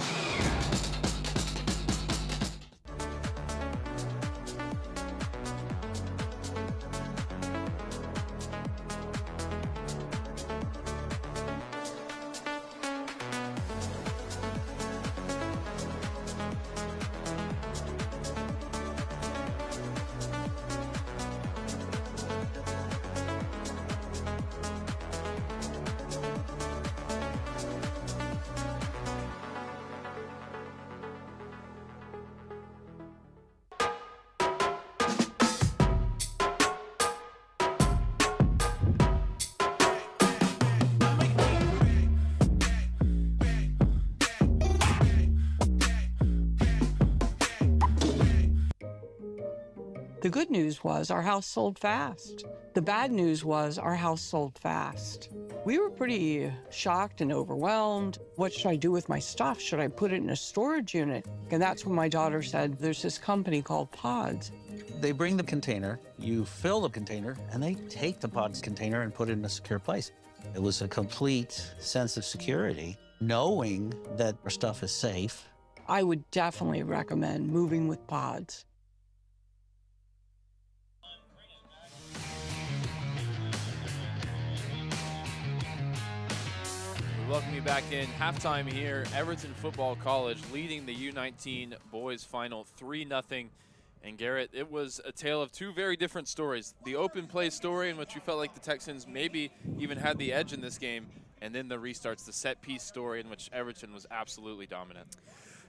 The good news was our house sold fast. The bad news was our house sold fast. We were pretty shocked and overwhelmed. What should I do with my stuff? Should I put it in a storage unit? And that's when my daughter said, there's this company called Pods. They bring the container, you fill the container, and they take the Pods container and put it in a secure place. It was a complete sense of security, knowing that our stuff is safe. I would definitely recommend moving with Pods. We welcome you back in. Halftime here, Everton Football College leading the U19 boys final 3-0. And Garrett, it was a tale of two very different stories. The open play story in which we felt like the Texans maybe even had the edge in this game, and then the restarts, the set piece story in which Everton was absolutely dominant.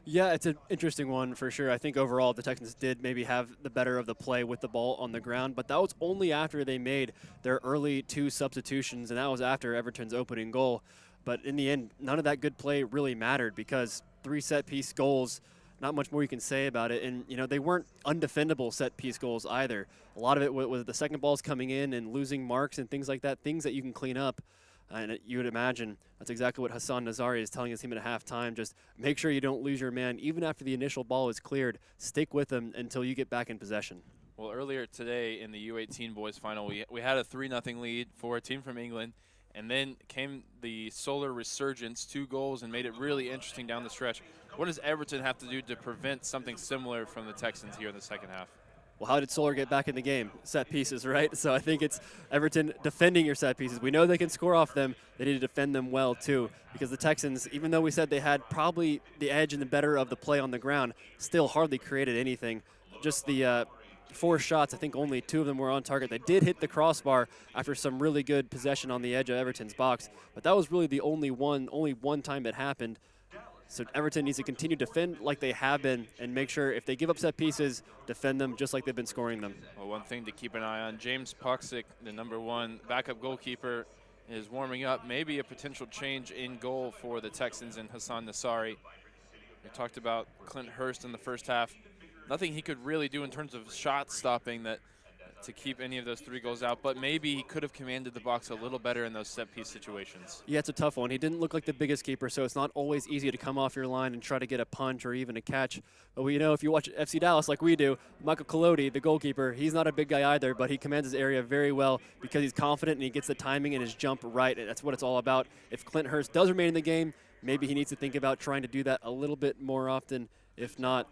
Yeah, it's an interesting one for sure. I think overall the Texans did maybe have the better of the play with the ball on the ground, but that was only after they made their early 2 substitutions, and that was after Everton's opening goal. But in the end, none of that good play really mattered because 3 set-piece goals, not much more you can say about it. And, you know, they weren't undefendable set-piece goals either. A lot of it was the second balls coming in and losing marks and things like that, things that you can clean up. And you would imagine that's exactly what Hassan Nazari is telling his team at halftime. Just make sure you don't lose your man. Even after the initial ball is cleared, stick with them until you get back in possession. Well, earlier today in the U18 boys final, we had a 3-0 lead for a team from England. And then came the Solar resurgence, 2 goals, and made it really interesting down the stretch. What does Everton have to do to prevent something similar from the Texans here in the second half? Well, how did Solar get back in the game? Set pieces, right? So I think it's Everton defending your set pieces. We know they can score off them. They need to defend them well, too, because the Texans, even though we said they had probably the edge and the better of the play on the ground, still hardly created anything. Just the 4 shots, I think only 2 of them were on target. They did hit the crossbar after some really good possession on the edge of Everton's box, but that was really the only one time it happened. So Everton needs to continue to defend like they have been and make sure if they give up set pieces, defend them just like they've been scoring them. Well, one thing to keep an eye on, James Puxick, the #1 backup goalkeeper, is warming up. Maybe a potential change in goal for the Texans and Hassan Nazari. We talked about Clint Hurst in the first half. Nothing he could really do in terms of shot stopping to keep any of those 3 goals out, but maybe he could have commanded the box a little better in those set-piece situations. Yeah, it's a tough one. He didn't look like the biggest keeper, so it's not always easy to come off your line and try to get a punch or even a catch. But we know if you watch FC Dallas like we do, Michael Collodi, the goalkeeper, he's not a big guy either, but he commands his area very well because he's confident and he gets the timing and his jump right, and that's what it's all about. If Clint Hurst does remain in the game, maybe he needs to think about trying to do that a little bit more often. If not,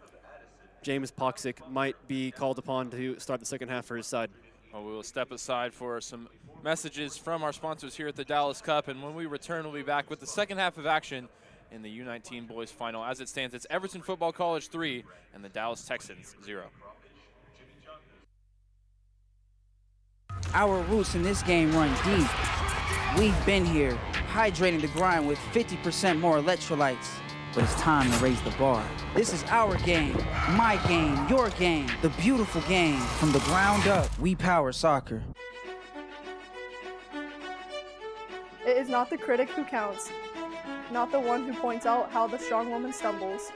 James Puxick might be called upon to start the second half for his side. Well, we will step aside for some messages from our sponsors here at the Dallas Cup, and when we return, we'll be back with the second half of action in the U19 boys final. As it stands, it's Everton Football College 3 and the Dallas Texans 0. Our roots in this game run deep. We've been here, hydrating the grind with 50% more electrolytes. But it's time to raise the bar. This is our game, my game, your game, the beautiful game. From the ground up, we power soccer. It is not the critic who counts, not the one who points out how the strong woman stumbles,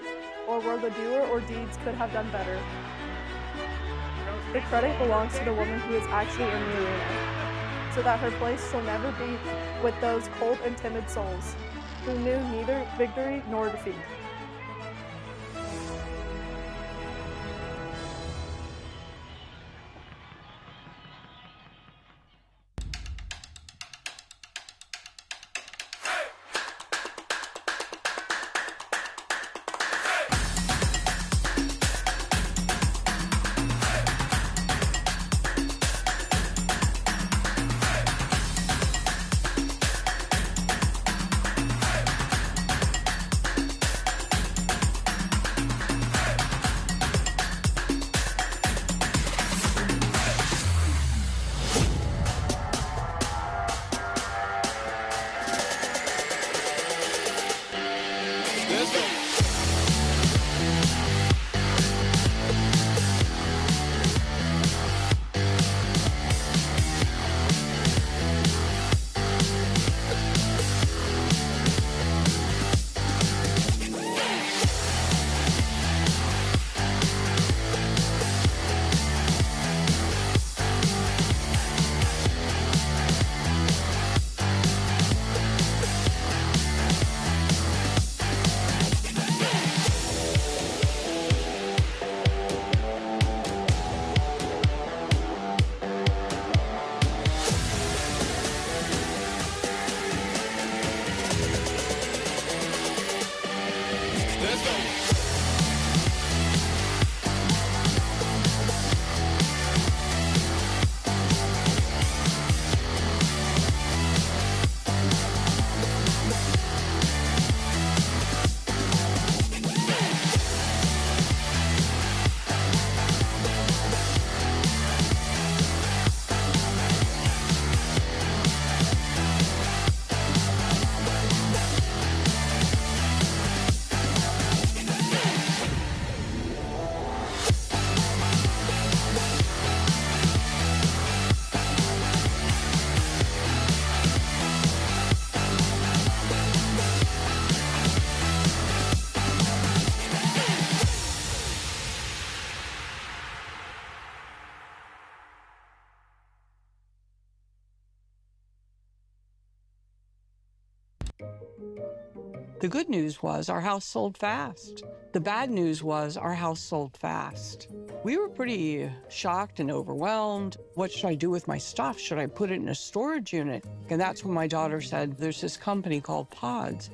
or where the doer or deeds could have done better. The credit belongs to the woman who is actually in the arena, so that her place shall never be with those cold and timid souls who knew neither victory nor defeat. The good news was our house sold fast. The bad news was our house sold fast. We were pretty shocked and overwhelmed. What should I do with my stuff? Should I put it in a storage unit? And that's when my daughter said, there's this company called Pods.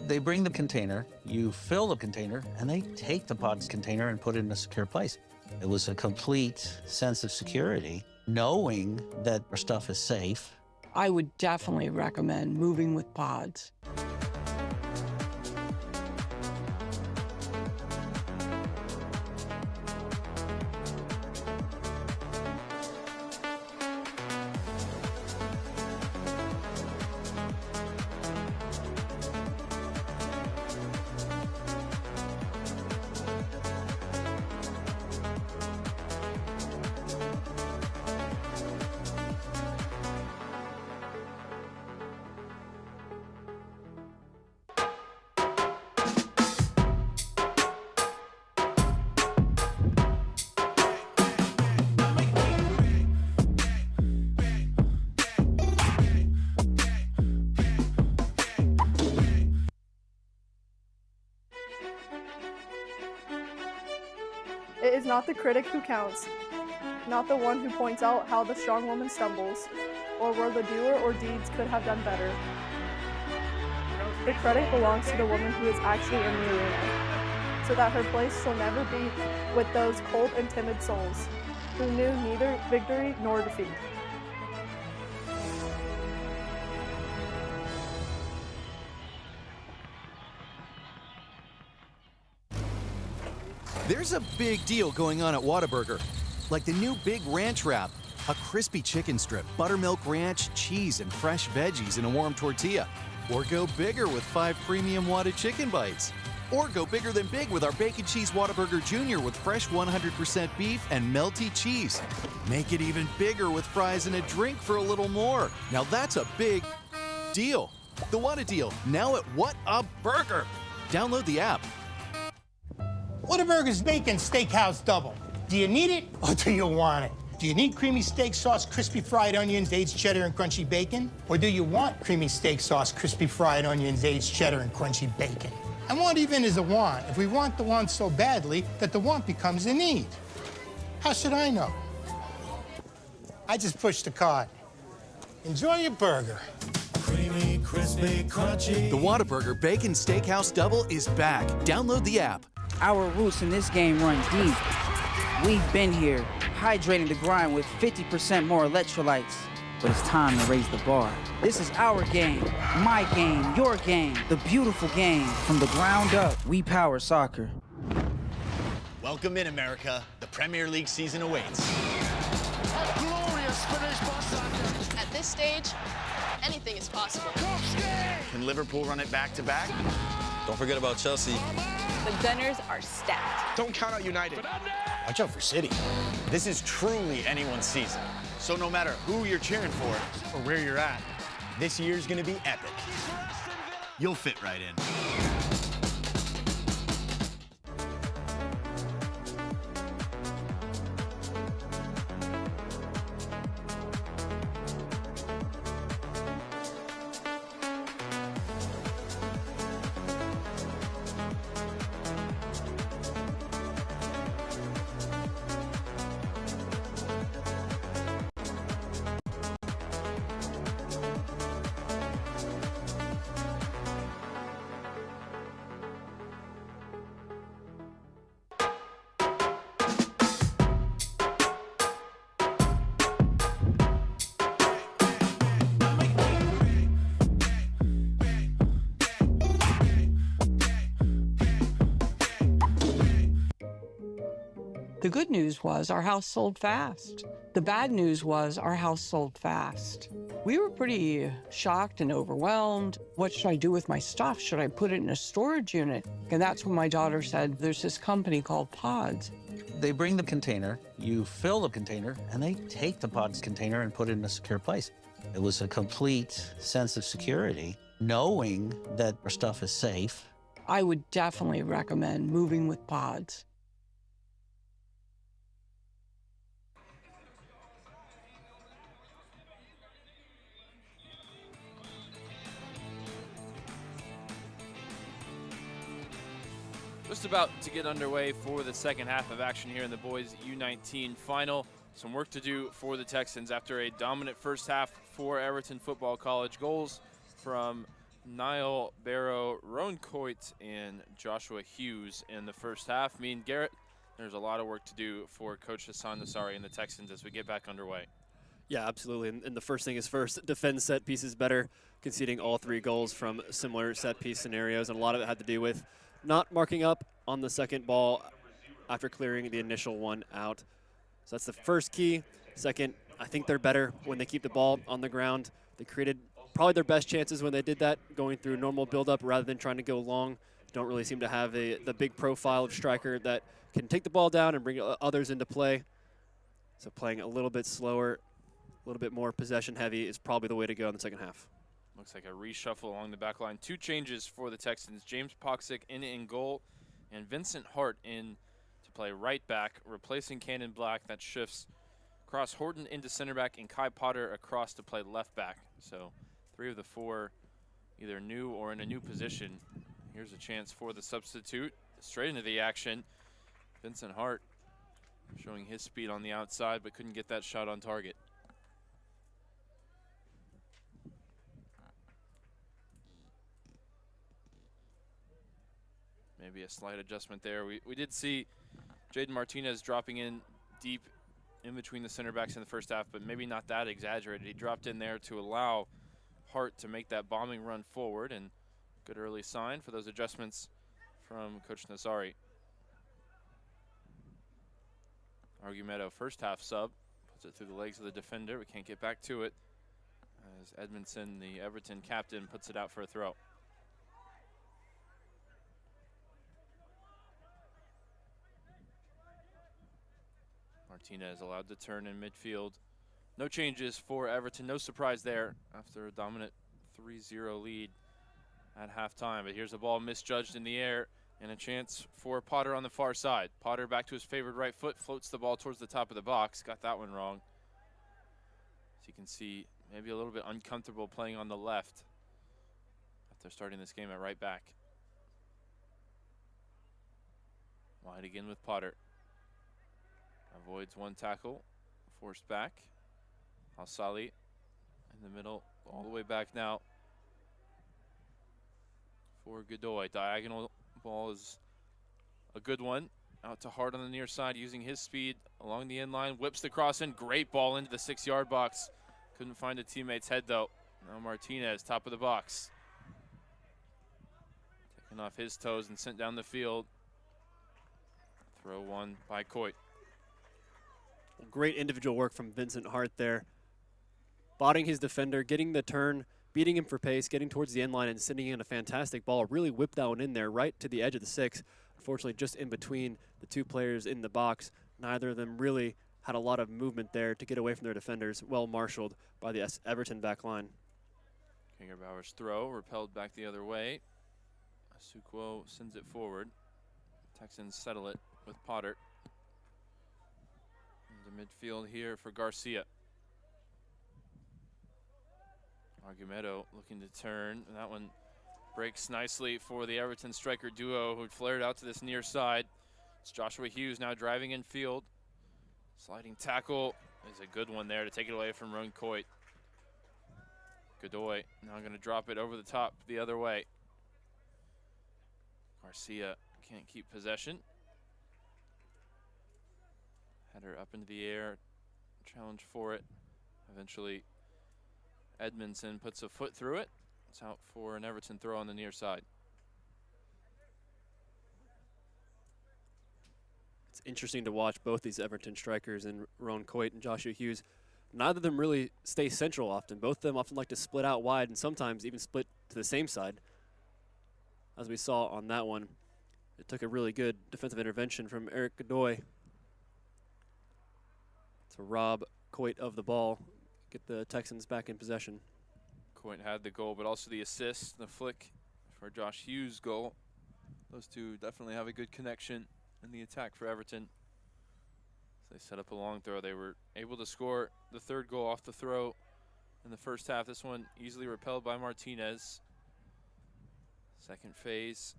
They bring the container, you fill the container, and they take the Pods container and put it in a secure place. It was a complete sense of security, knowing that our stuff is safe. I would definitely recommend moving with Pods. It is not the critic who counts, not the one who points out how the strong woman stumbles, or where the doer or deeds could have done better. The credit belongs to the woman who is actually in the arena, so that her place shall never be with those cold and timid souls, who knew neither victory nor defeat. There's a big deal going on at Whataburger. Like the new Big Ranch Wrap, a crispy chicken strip, buttermilk ranch, cheese, and fresh veggies in a warm tortilla. Or go bigger with 5 premium Whata chicken bites. Or go bigger than big with our Bacon Cheese Whataburger Jr. with fresh 100% beef and melty cheese. Make it even bigger with fries and a drink for a little more. Now that's a big deal. The Whata deal, now at What a Burger. Download the app. Whataburger's Bacon Steakhouse Double. Do you need it or do you want it? Do you need creamy steak sauce, crispy fried onions, aged cheddar, and crunchy bacon? Or do you want creamy steak sauce, crispy fried onions, aged cheddar, and crunchy bacon? And want even is a want if we want the want so badly that the want becomes a need. How should I know? I just push the card. Enjoy your burger. Creamy, crispy, crunchy. The Whataburger Bacon Steakhouse Double is back. Download the app. Our roots in this game run deep. We've been here, hydrating the grind with 50% more electrolytes. But it's time to raise the bar. This is our game, my game, your game, the beautiful game. From the ground up, we power soccer. Welcome in, America. The Premier League season awaits. A glorious finish by Saka. At this stage, anything is possible. Can Liverpool run it back-to-back? Don't forget about Chelsea. The Gunners are stacked. Don't count out United. Watch out for City. This is truly anyone's season. So no matter who you're cheering for or where you're at, this year's gonna be epic. You'll fit right in. The good news was our house sold fast. The bad news was our house sold fast. We were pretty shocked and overwhelmed. What should I do with my stuff? Should I put it in a storage unit? And that's when my daughter said, there's this company called Pods. They bring the container, you fill the container, and they take the Pods container and put it in a secure place. It was a complete sense of security, knowing that our stuff is safe. I would definitely recommend moving with Pods. Just about to get underway for the second half of action here in the boys U19 final. Some work to do for the Texans after a dominant first half for Everton Football College. Goals from Niall Barrow, Roan Coit, and Joshua Hughes in the first half. Me and Garrett, there's a lot of work to do for Coach Hassan Nassari and the Texans as we get back underway. Yeah, absolutely. And the first thing is first, defend set pieces better, conceding all 3 goals from similar set piece scenarios. And a lot of it had to do with not marking up on the second ball after clearing the initial one out. So that's the first key. Second, I think they're better when they keep the ball on the ground. They created probably their best chances when they did that, going through normal buildup rather than trying to go long. Don't really seem to have the big profile of striker that can take the ball down and bring others into play. So playing a little bit slower, a little bit more possession heavy is probably the way to go in the second half. Looks like a reshuffle along the back line. 2 changes for the Texans. James Poxick in goal and Vincent Hart in to play right back, replacing Cannon Black. That shifts across Horton into center back and Kai Potter across to play left back. So 3 of the 4 either new or in a new position. Here's a chance for the substitute. Straight into the action. Vincent Hart showing his speed on the outside but couldn't get that shot on target. Maybe a slight adjustment there. We did see Jaden Martinez dropping in deep in between the center backs in the first half, but maybe not that exaggerated. He dropped in there to allow Hart to make that bombing run forward, and good early sign for those adjustments from Coach Nassari. Argumedo, first half sub, puts it through the legs of the defender. We can't get back to it as Edmondson, the Everton captain, puts it out for a throw. Martinez allowed to turn in midfield. No changes for Everton. No surprise there after a dominant 3-0 lead at halftime. But here's a ball misjudged in the air and a chance for Potter on the far side. Potter back to his favored right foot, floats the ball towards the top of the box. Got that one wrong. As you can see, maybe a little bit uncomfortable playing on the left after starting this game at right back. Wide again with Potter. Avoids one tackle, forced back. Al-Sali in the middle, all the way back now for Godoy. Diagonal ball is a good one. Out to Hart on the near side, using his speed along the end line. Whips the cross in, great ball into the 6-yard box. Couldn't find a teammate's head though. Now Martinez, top of the box. Taking off his toes and sent down the field. Throw one by Coit. Great individual work from Vincent Hart there. Spotting his defender, getting the turn, beating him for pace, getting towards the end line and sending in a fantastic ball. Really whipped that one in there right to the edge of the 6. Unfortunately, just in between the 2 players in the box. Neither of them really had a lot of movement there to get away from their defenders. Well marshaled by the Everton back line. Kingerbauer's throw repelled back the other way. Asukwo sends it forward. Texans settle it with Potter. The midfield here for Garcia. Argumedo looking to turn, and that one breaks nicely for the Everton striker duo who flared out to this near side. It's Joshua Hughes now driving in field. Sliding tackle is a good one there to take it away from Roan Coit. Godoy now going to drop it over the top the other way. Garcia can't keep possession. Header up into the air, challenge for it. Eventually, Edmondson puts a foot through it. It's out for an Everton throw on the near side. It's interesting to watch both these Everton strikers and Roan Coit and Joshua Hughes. Neither of them really stay central often. Both of them often like to split out wide and sometimes even split to the same side. As we saw on that one, it took a really good defensive intervention from Eric Godoy to rob Coit of the ball, get the Texans back in possession. Coit had the goal, but also the assist, the flick for Josh Hughes' goal. Those two definitely have a good connection in the attack for Everton. As they set up a long throw, they were able to score the 3rd goal off the throw in the first half. This one easily repelled by Martinez. Second phase,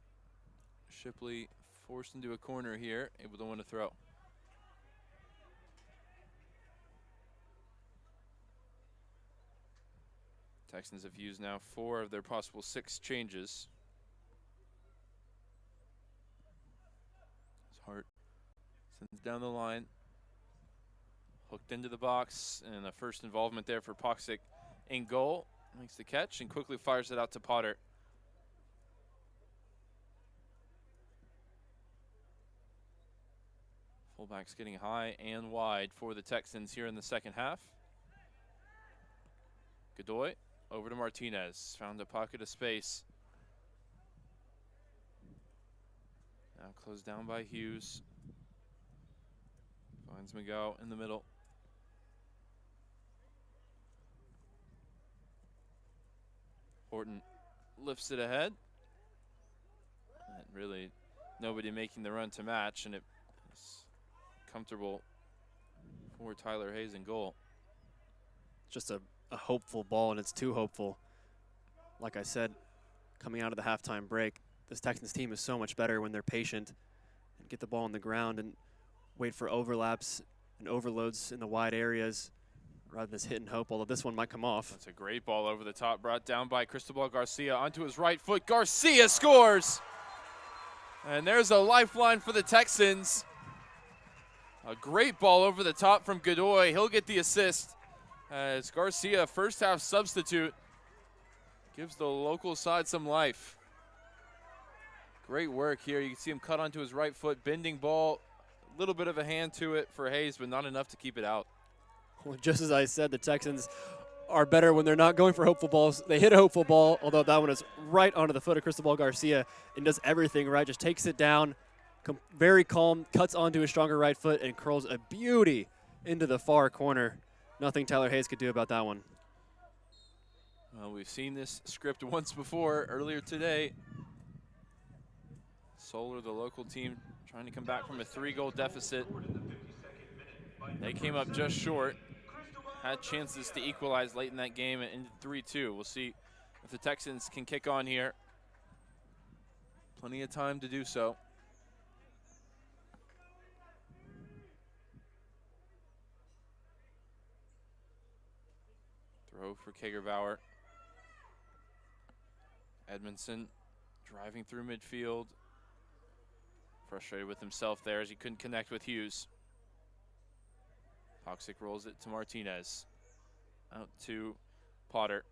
Shipley Forced into a corner here, able to win a throw. Texans have used now 4 of their possible 6 changes. Hart sends down the line. Hooked into the box, and a first involvement there for Poxic in goal. Makes the catch and quickly fires it out to Potter. Fullbacks getting high and wide for the Texans here in the second half. Godoy over to Martinez. Found a pocket of space. Now closed down by Hughes. Finds Miguel in the middle. Horton lifts it ahead. And really nobody making the run to match, and it is comfortable for Tyler Hayes in goal. Just a hopeful ball, and it's too hopeful. Like I said, coming out of the halftime break, this Texans team is so much better when they're patient and get the ball on the ground and wait for overlaps and overloads in the wide areas rather than this hit and hope, although this one might come off. That's a great ball over the top, brought down by Cristobal Garcia onto his right foot. Garcia scores! And there's a lifeline for the Texans. A great ball over the top from Godoy. He'll get the assist as Garcia, first half substitute, gives the local side some life. Great work here. You can see him cut onto his right foot, bending ball. A little bit of a hand to it for Hayes, but not enough to keep it out. Well, just as I said, the Texans are better when they're not going for hopeful balls. They hit a hopeful ball, although that one is right onto the foot of Cristobal Garcia and does everything right. Just takes it down, very calm, cuts onto his stronger right foot, and curls a beauty into the far corner. Nothing Tyler Hayes could do about that one. Well, we've seen this script once before, earlier today. Solar, the local team, trying to come back from a 3-goal deficit. They came up just short. Had chances to equalize late in that game and into 3-2. We'll see if the Texans can kick on here. Plenty of time to do so. Throw for Kagerbauer. Edmondson driving through midfield. Frustrated with himself there as he couldn't connect with Hughes. Poxic rolls it to Martinez. Out to Potter.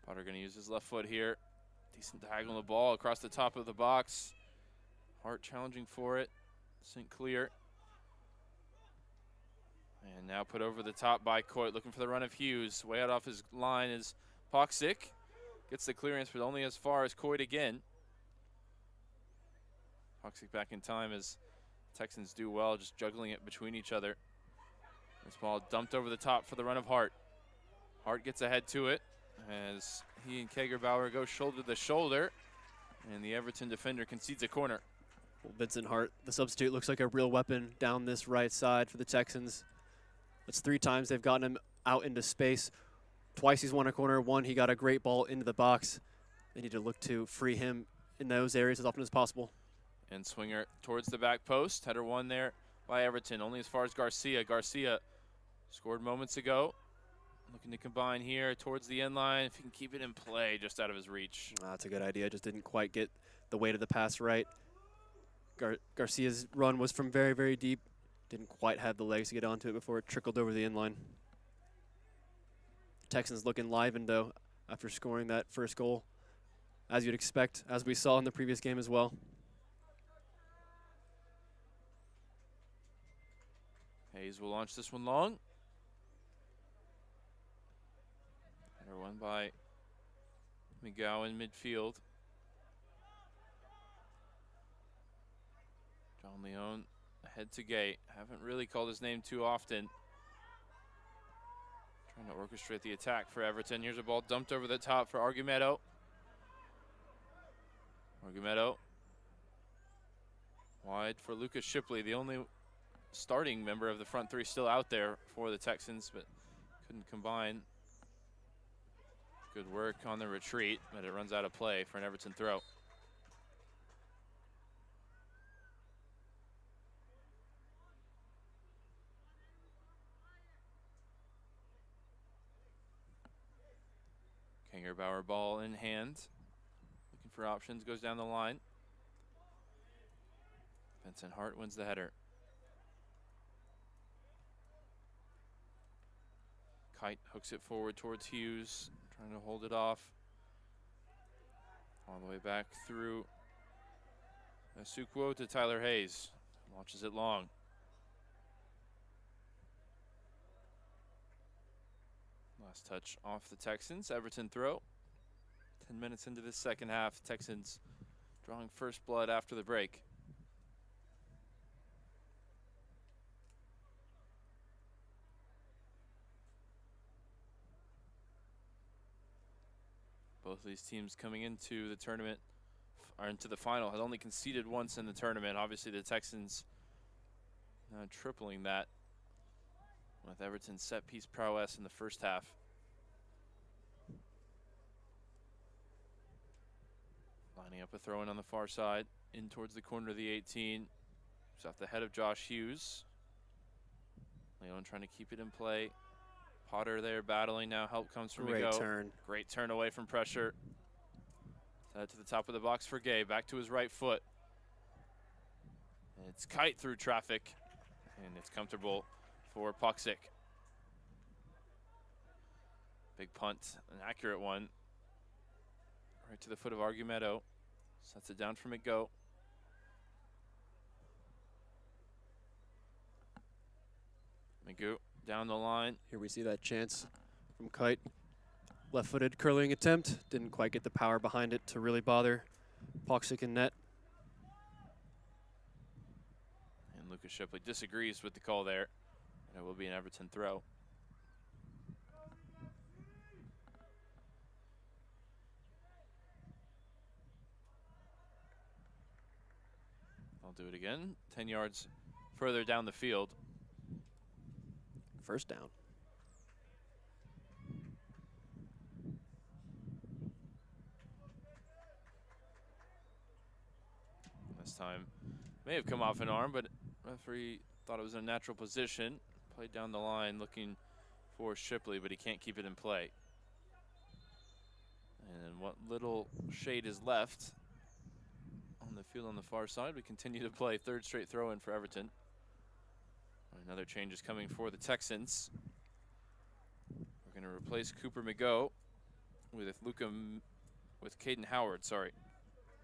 Potter going to use his left foot here. Decent diagonal the ball across the top of the box. Hart challenging for it. Sink clear. And now put over the top by Coit, looking for the run of Hughes. Way out off his line is Poxic. Gets the clearance, but only as far as Coit again. Poxic back in time as Texans do well, just juggling it between each other. This ball dumped over the top for the run of Hart. Hart gets ahead to it as he and Kagerbauer go shoulder to shoulder, and the Everton defender concedes a corner. Well, Vincent Hart, the substitute, looks like a real weapon down this right side for the Texans. That's 3 times they've gotten him out into space. Twice he's won a corner. One, he got a great ball into the box. They need to look to free him in those areas as often as possible. And swinger towards the back post. Header won there by Everton, only as far as Garcia. Garcia scored moments ago. Looking to combine here towards the end line. If he can keep it in play, just out of his reach. That's a good idea. Just didn't quite get the weight of the pass right. Garcia's run was from very, very deep. Didn't quite have the legs to get onto it before it trickled over the end line. Texans looking livened, though, after scoring that first goal, as you'd expect, as we saw in the previous game as well. Hayes will launch this one long. Header won by Miguel in midfield. John Leone ahead to Gay. Haven't really called his name too often. Trying to orchestrate the attack for Everton. Here's a ball dumped over the top for Argumedo. Argumedo wide for Lucas Shipley, the only starting member of the front 3 still out there for the Texans, but couldn't combine. Good work on the retreat, but it runs out of play for an Everton throw. Kangerbauer ball in hand. Looking for options, goes down the line. Vincent Hart wins the header. Kite hooks it forward towards Hughes, trying to hold it off. All the way back through Asukwo to Tyler Hayes. Launches it long. Last touch off the Texans. Everton throw. 10 minutes into the second half. Texans drawing first blood after the break. Both of these teams coming into the tournament, or into the final, had only conceded once in the tournament. Obviously the Texans tripling that with Everton's set piece prowess in the first half. Lining up a throw in on the far side, in towards the corner of the 18. It's off the head of Josh Hughes. Leon trying to keep it in play. Potter there battling now. Help comes from Great Migo. turn. Great turn away from pressure. Head to the top of the box for Gay. Back to his right foot. And it's Kite through traffic. And it's comfortable for Puxic. Big punt, an accurate one. Right to the foot of Argumedo. Sets it down for McGo. McGo down the line. Here we see that chance from Kite. Left-footed curling attempt. Didn't quite get the power behind it to really bother Puxic in net. And Lucas Shipley disagrees with the call there. And it will be an Everton throw. I'll do it again. 10 yards further down the field. First down. This time may have come off an arm, but referee thought it was in a natural position. Played down the line looking for Shipley, but he can't keep it in play. And what little shade is left on the field on the far side, we continue to play. Third straight throw in for Everton. Another change is coming for the Texans. We're going to replace Cooper McGo with Caden Howard, sorry.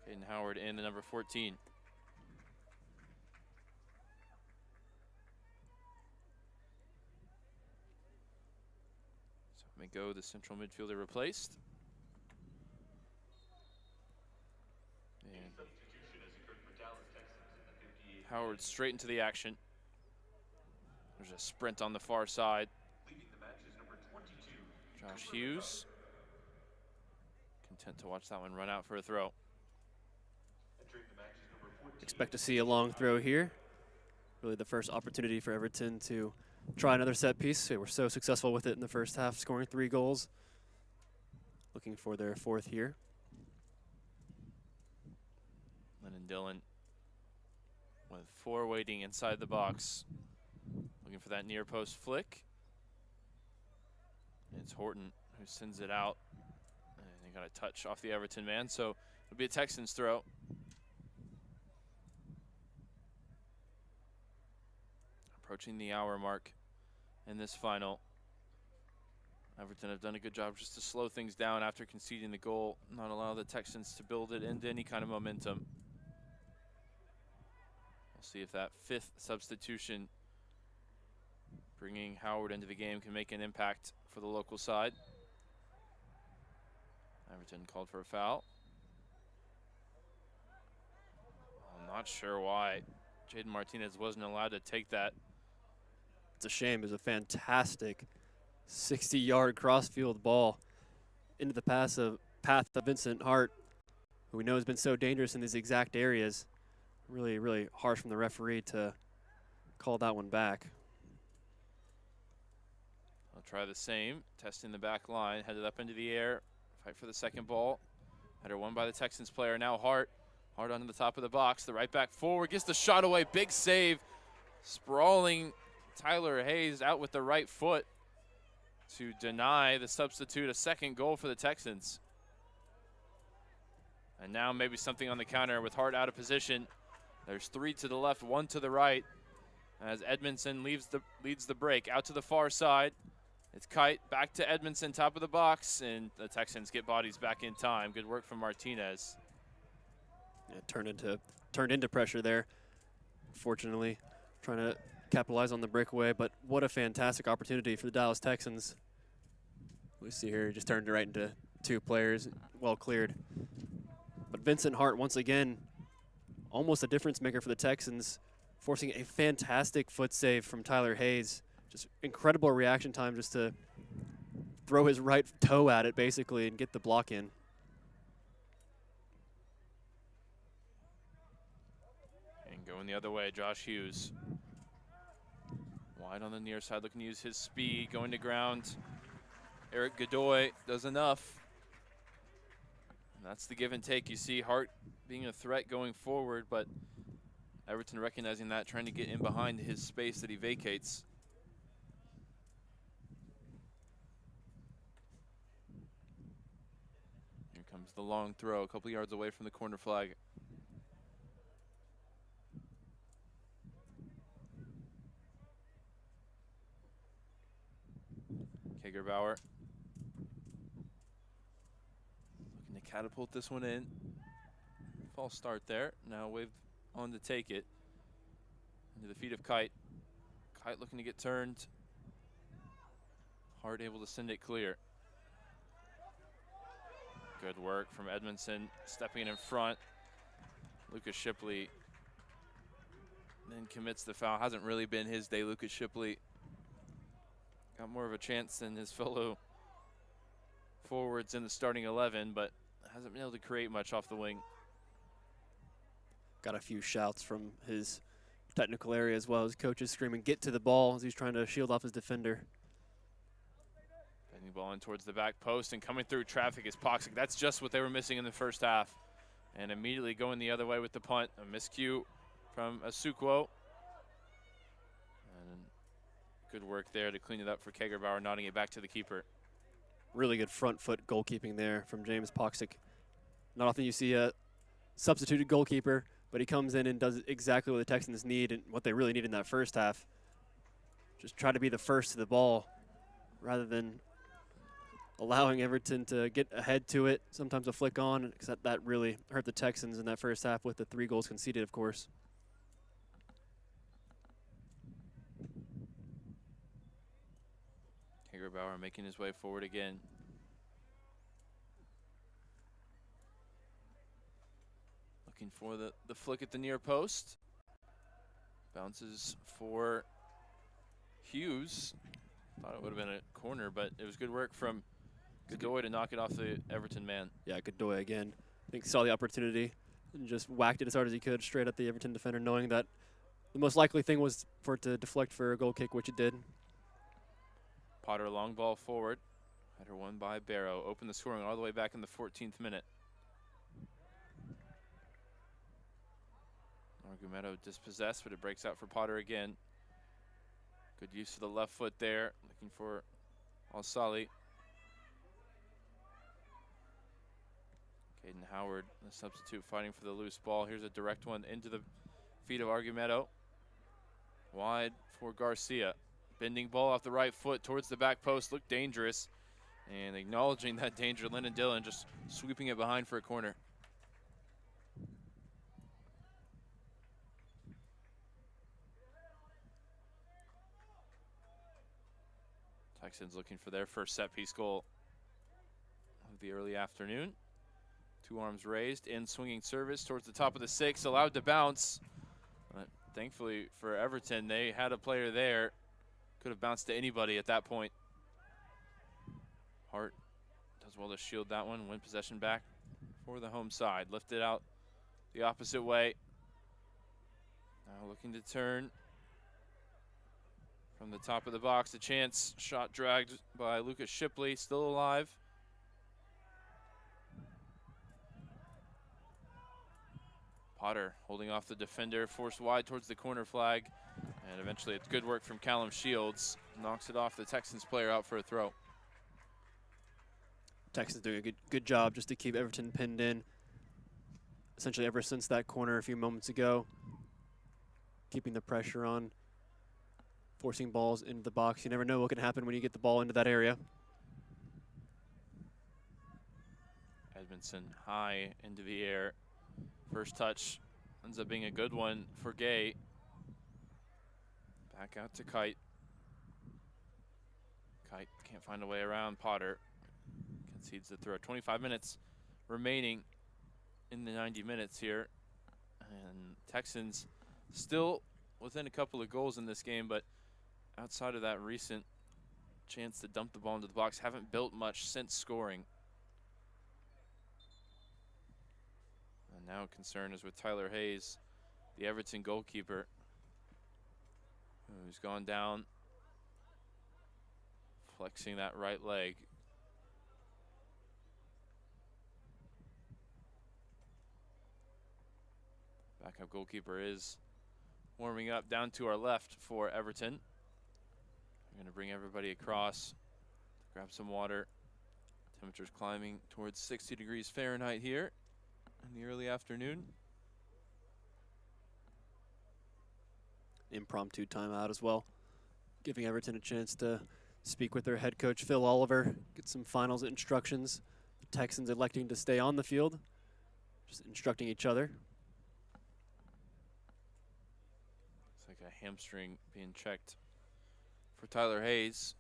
Caden Howard in the number 14. So McGo, the central midfielder, replaced. And Howard straight into the action. There's a sprint on the far side. Josh Hughes. Content to watch that one run out for a throw. Expect to see a long throw here. Really the first opportunity for Everton to try another set piece. They were so successful with it in the first half, scoring 3 goals. Looking for their 4th here. Lennon Dillon with 4 waiting inside the box. Looking for that near post flick. And it's Horton who sends it out. And they got a touch off the Everton man, so it'll be a Texans throw. Approaching the hour mark in this final. Everton have done a good job just to slow things down after conceding the goal, not allow the Texans to build it into any kind of momentum. We'll see if that 5th substitution, bringing Howard into the game, can make an impact for the local side. Everton called for a foul. I'm not sure why Jaden Martinez wasn't allowed to take that. It's a shame. It was a fantastic 60-yard crossfield ball into the path of Vincent Hart, who we know has been so dangerous in these exact areas. Really, really harsh from the referee to call that one back. I'll try the same, testing the back line, headed up into the air. Fight for the second ball. Header won by the Texans player. Now Hart. Hart onto the top of the box. The right back forward gets the shot away. Big save. Sprawling Tyler Hayes out with the right foot to deny the substitute a second goal for the Texans. And now maybe something on the counter with Hart out of position. There's 3 to the left, 1 to the right. As Edmondson leads the break out to the far side. It's Kite back to Edmondson, top of the box, and the Texans get bodies back in time. Good work from Martinez. Yeah, turned into pressure there. Fortunately, trying to capitalize on the breakaway, but what a fantastic opportunity for the Dallas Texans. We see here, just turned it right into 2 players, well cleared. But Vincent Hart, once again, almost a difference maker for the Texans, forcing a fantastic foot save from Tyler Hayes. Just incredible reaction time just to throw his right toe at it, basically, and get the block in. And going the other way, Josh Hughes. Wide on the near side, looking to use his speed, going to ground. Eric Godoy does enough. And that's the give and take. You see Hart being a threat going forward, but Everton recognizing that, trying to get in behind his space that he vacates. Here comes the long throw, a couple yards away from the corner flag. Kagerbauer looking to catapult this one in. False start there. Now wave on to take it. Into the feet of Kite. Kite looking to get turned. Hart able to send it clear. Good work from Edmondson, stepping in front. Lucas Shipley then commits the foul. Hasn't really been his day. Lucas Shipley got more of a chance than his fellow forwards in the starting 11, but hasn't been able to create much off the wing. Got a few shouts from his technical area as well. His coaches screaming, "Get to the ball," as he's trying to shield off his defender. Bending ball in towards the back post, and coming through traffic is Poxic. That's just what they were missing in the first half. And immediately going the other way with the punt. A miscue from Asukwo. And good work there to clean it up for Kagerbauer, nodding it back to the keeper. Really good front foot goalkeeping there from James Poxic. Not often you see a substituted goalkeeper, but he comes in and does exactly what the Texans need and what they really need in that first half. Just try to be the first to the ball rather than allowing Everton to get ahead to it. Sometimes a flick on, because that really hurt the Texans in that first half with the 3 goals conceded, of course. Kagerbauer making his way forward again. Looking for the flick at the near post. Bounces for Hughes. Thought it would have been a corner, but it was good work from Godoy to knock it off the Everton man. Yeah, Godoy again. I think saw the opportunity and just whacked it as hard as he could straight at the Everton defender, knowing that the most likely thing was for it to deflect for a goal kick, which it did. Potter long ball forward. Header won by Barrow. Open the scoring all the way back in the 14th minute. Argumetto dispossessed, but it breaks out for Potter again. Good use of the left foot there. Looking for Al-Sali. Caden Howard, the substitute, fighting for the loose ball. Here's a direct one into the feet of Argumetto. Wide for Garcia. Bending ball off the right foot towards the back post. Looked dangerous. And acknowledging that danger, Lennon Dillon just sweeping it behind for a corner. Texans looking for their first set-piece goal of the early afternoon. 2 arms raised, in swinging service towards the top of the 6, allowed to bounce. But thankfully for Everton, they had a player there. Could have bounced to anybody at that point. Hart does well to shield that one, win possession back for the home side. Lifted out the opposite way. Now looking to turn. From the top of the box, a chance. Shot dragged by Lucas Shipley, still alive. Potter holding off the defender, forced wide towards the corner flag. And eventually it's good work from Callum Shields. Knocks it off the Texans player out for a throw. Texans doing a good job just to keep Everton pinned in. Essentially ever since that corner a few moments ago. Keeping the pressure on. Forcing balls into the box. You never know what can happen when you get the ball into that area. Edmondson high into the air. First touch ends up being a good one for Gay. Back out to Kite. Kite can't find a way around Potter. Concedes the throw. 25 minutes remaining in the 90 minutes here. And Texans still within a couple of goals in this game, but outside of that recent chance to dump the ball into the box, haven't built much since scoring. And now concern is with Tyler Hayes, the Everton goalkeeper, who's gone down, flexing that right leg. Backup goalkeeper is warming up down to our left for Everton. We're going to bring everybody across, grab some water. Temperatures climbing towards 60 degrees Fahrenheit here in the early afternoon. Impromptu timeout as well, giving Everton a chance to speak with their head coach, Phil Oliver, get some finals instructions. The Texans electing to stay on the field, just instructing each other. It's like a hamstring being checked for Tyler Hayes.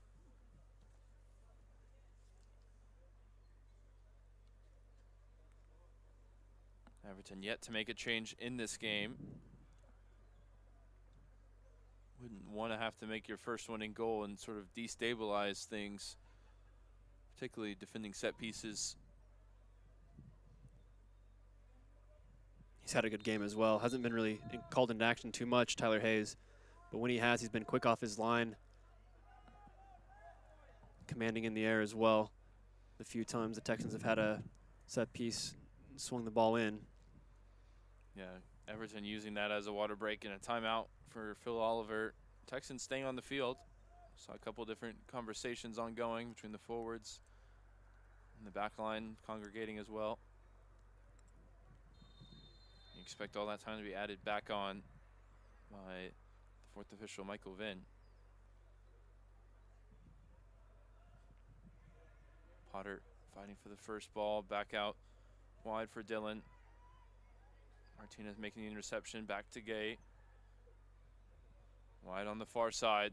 Everton yet to make a change in this game. Wouldn't want to have to make your first one in goal and sort of destabilize things, particularly defending set pieces. He's had a good game as well. Hasn't been really called into action too much, Tyler Hayes. But when he has, he's been quick off his line. Commanding in the air as well. The few times the Texans have had a set piece, swung the ball in. Yeah, Everton using that as a water break and a timeout for Phil Oliver. Texans staying on the field. Saw a couple different conversations ongoing between the forwards and the back line congregating as well. You expect all that time to be added back on by the fourth official, Michael Vinn. Potter fighting for the first ball, back out wide for Dylan. Martinez making the interception, back to Gay. Wide on the far side.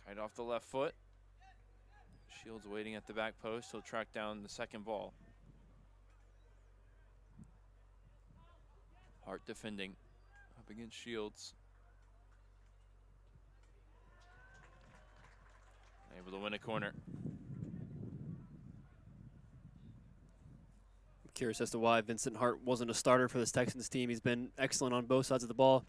Kite off the left foot. Shields waiting at the back post. He'll track down the second ball. Hart defending up against Shields. Able to win a corner. I'm curious as to why Vincent Hart wasn't a starter for this Texans team. He's been excellent on both sides of the ball.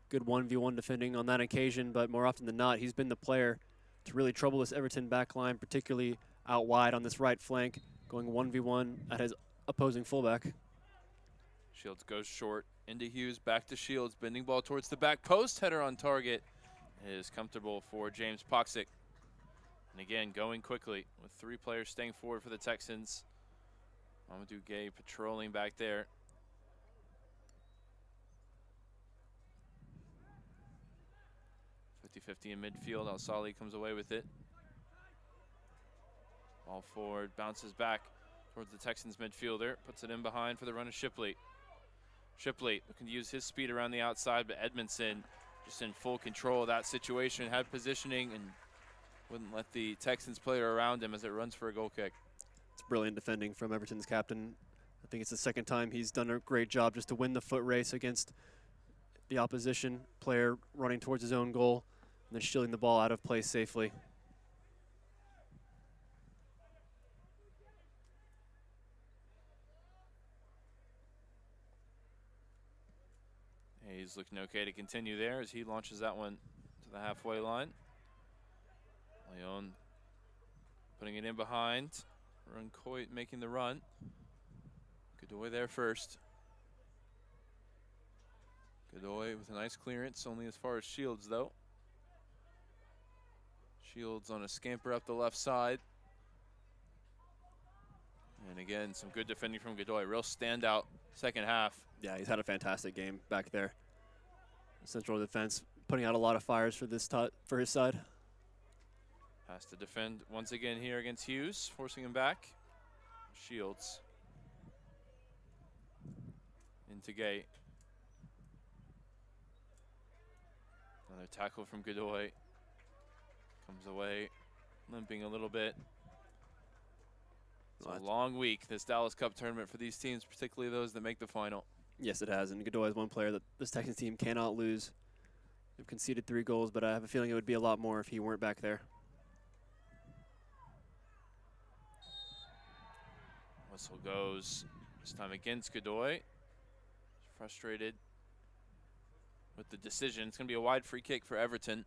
Good 1v1 defending on that occasion, but more often than not, he's been the player to really trouble this Everton back line, particularly out wide on this right flank, going 1v1 at his opposing fullback. Shields goes short into Hughes, back to Shields, bending ball towards the back post. Header on target is comfortable for James Poxic. And again, going quickly with three players staying forward for the Texans. Mamadou Gay patrolling back there. .50 in midfield. Al-Sali comes away with it. Ball forward, bounces back towards the Texans midfielder. Puts it in behind for the run of Shipley. Shipley looking to use his speed around the outside, but Edmondson just in full control of that situation, had positioning and wouldn't let the Texans player around him as it runs for a goal kick. It's brilliant defending from Everton's captain. I think it's the second time he's done a great job just to win the foot race against the opposition player running towards his own goal and then shielding the ball out of play safely. He's looking okay to continue there as he launches that one to the halfway line. Leon putting it in behind. Runcoit making the run. Godoy there first. Godoy with a nice clearance, only as far as Shields, though. Shields on a scamper up the left side. And again, some good defending from Godoy. Real standout second half. Yeah, he's had a fantastic game back there. Central defense putting out a lot of fires for this for his side. Has to defend once again here against Hughes, forcing him back. Shields. Into Gay. Another tackle from Godoy. Comes away, limping a little bit. It's a long week, this Dallas Cup tournament for these teams, particularly those that make the final. Yes, it has, and Godoy is one player that this Texans team cannot lose. They've conceded 3 goals, but I have a feeling it would be a lot more if he weren't back there. Whistle goes, this time against Godoy. Frustrated with the decision. It's going to be a wide free kick for Everton.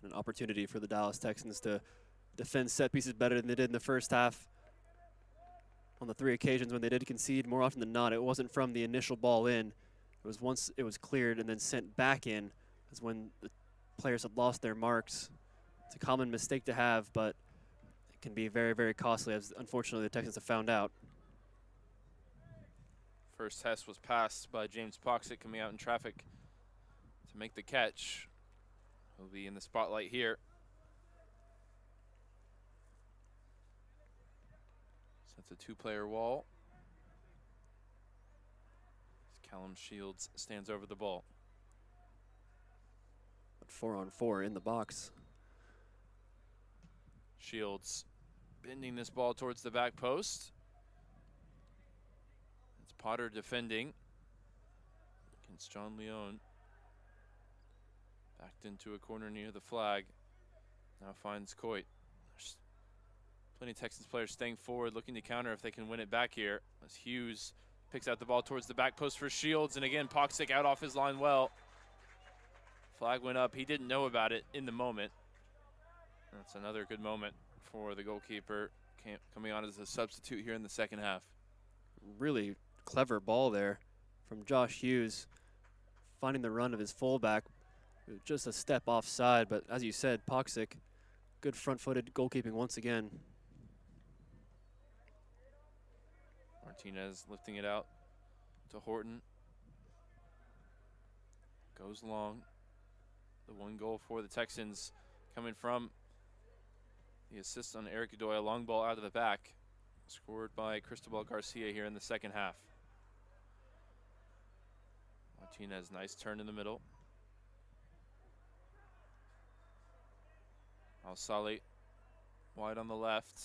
An opportunity for the Dallas Texans to defend set pieces better than they did in the first half. On the 3 occasions when they did concede, more often than not, it wasn't from the initial ball in. It was once it was cleared and then sent back in. That's when the players had lost their marks. It's a common mistake to have, but it can be very, very costly, as unfortunately the Texans have found out. First test was passed by James Poxick coming out in traffic to make the catch. He'll be in the spotlight here. Sets a 2-player wall. Callum Shields stands over the ball. But 4-on-4 in the box. Shields bending this ball towards the back post. It's Potter defending against John Leone. Backed into a corner near the flag. Now finds Coit. There's plenty of Texans players staying forward, looking to counter if they can win it back here. As Hughes picks out the ball towards the back post for Shields, and again, Poxick out off his line well. Flag went up. He didn't know about it in the moment. That's another good moment for the goalkeeper, coming on as a substitute here in the second half. Really clever ball there from Josh Hughes, finding the run of his fullback. Just a step offside, but as you said, Poxick, good front-footed goalkeeping once again. Martinez lifting it out to Horton. Goes long. The 1 goal for the Texans coming from the assist on Eric Godoy, a long ball out of the back, scored by Cristobal Garcia here in the second half. Martinez, nice turn in the middle. Al-Sali wide on the left.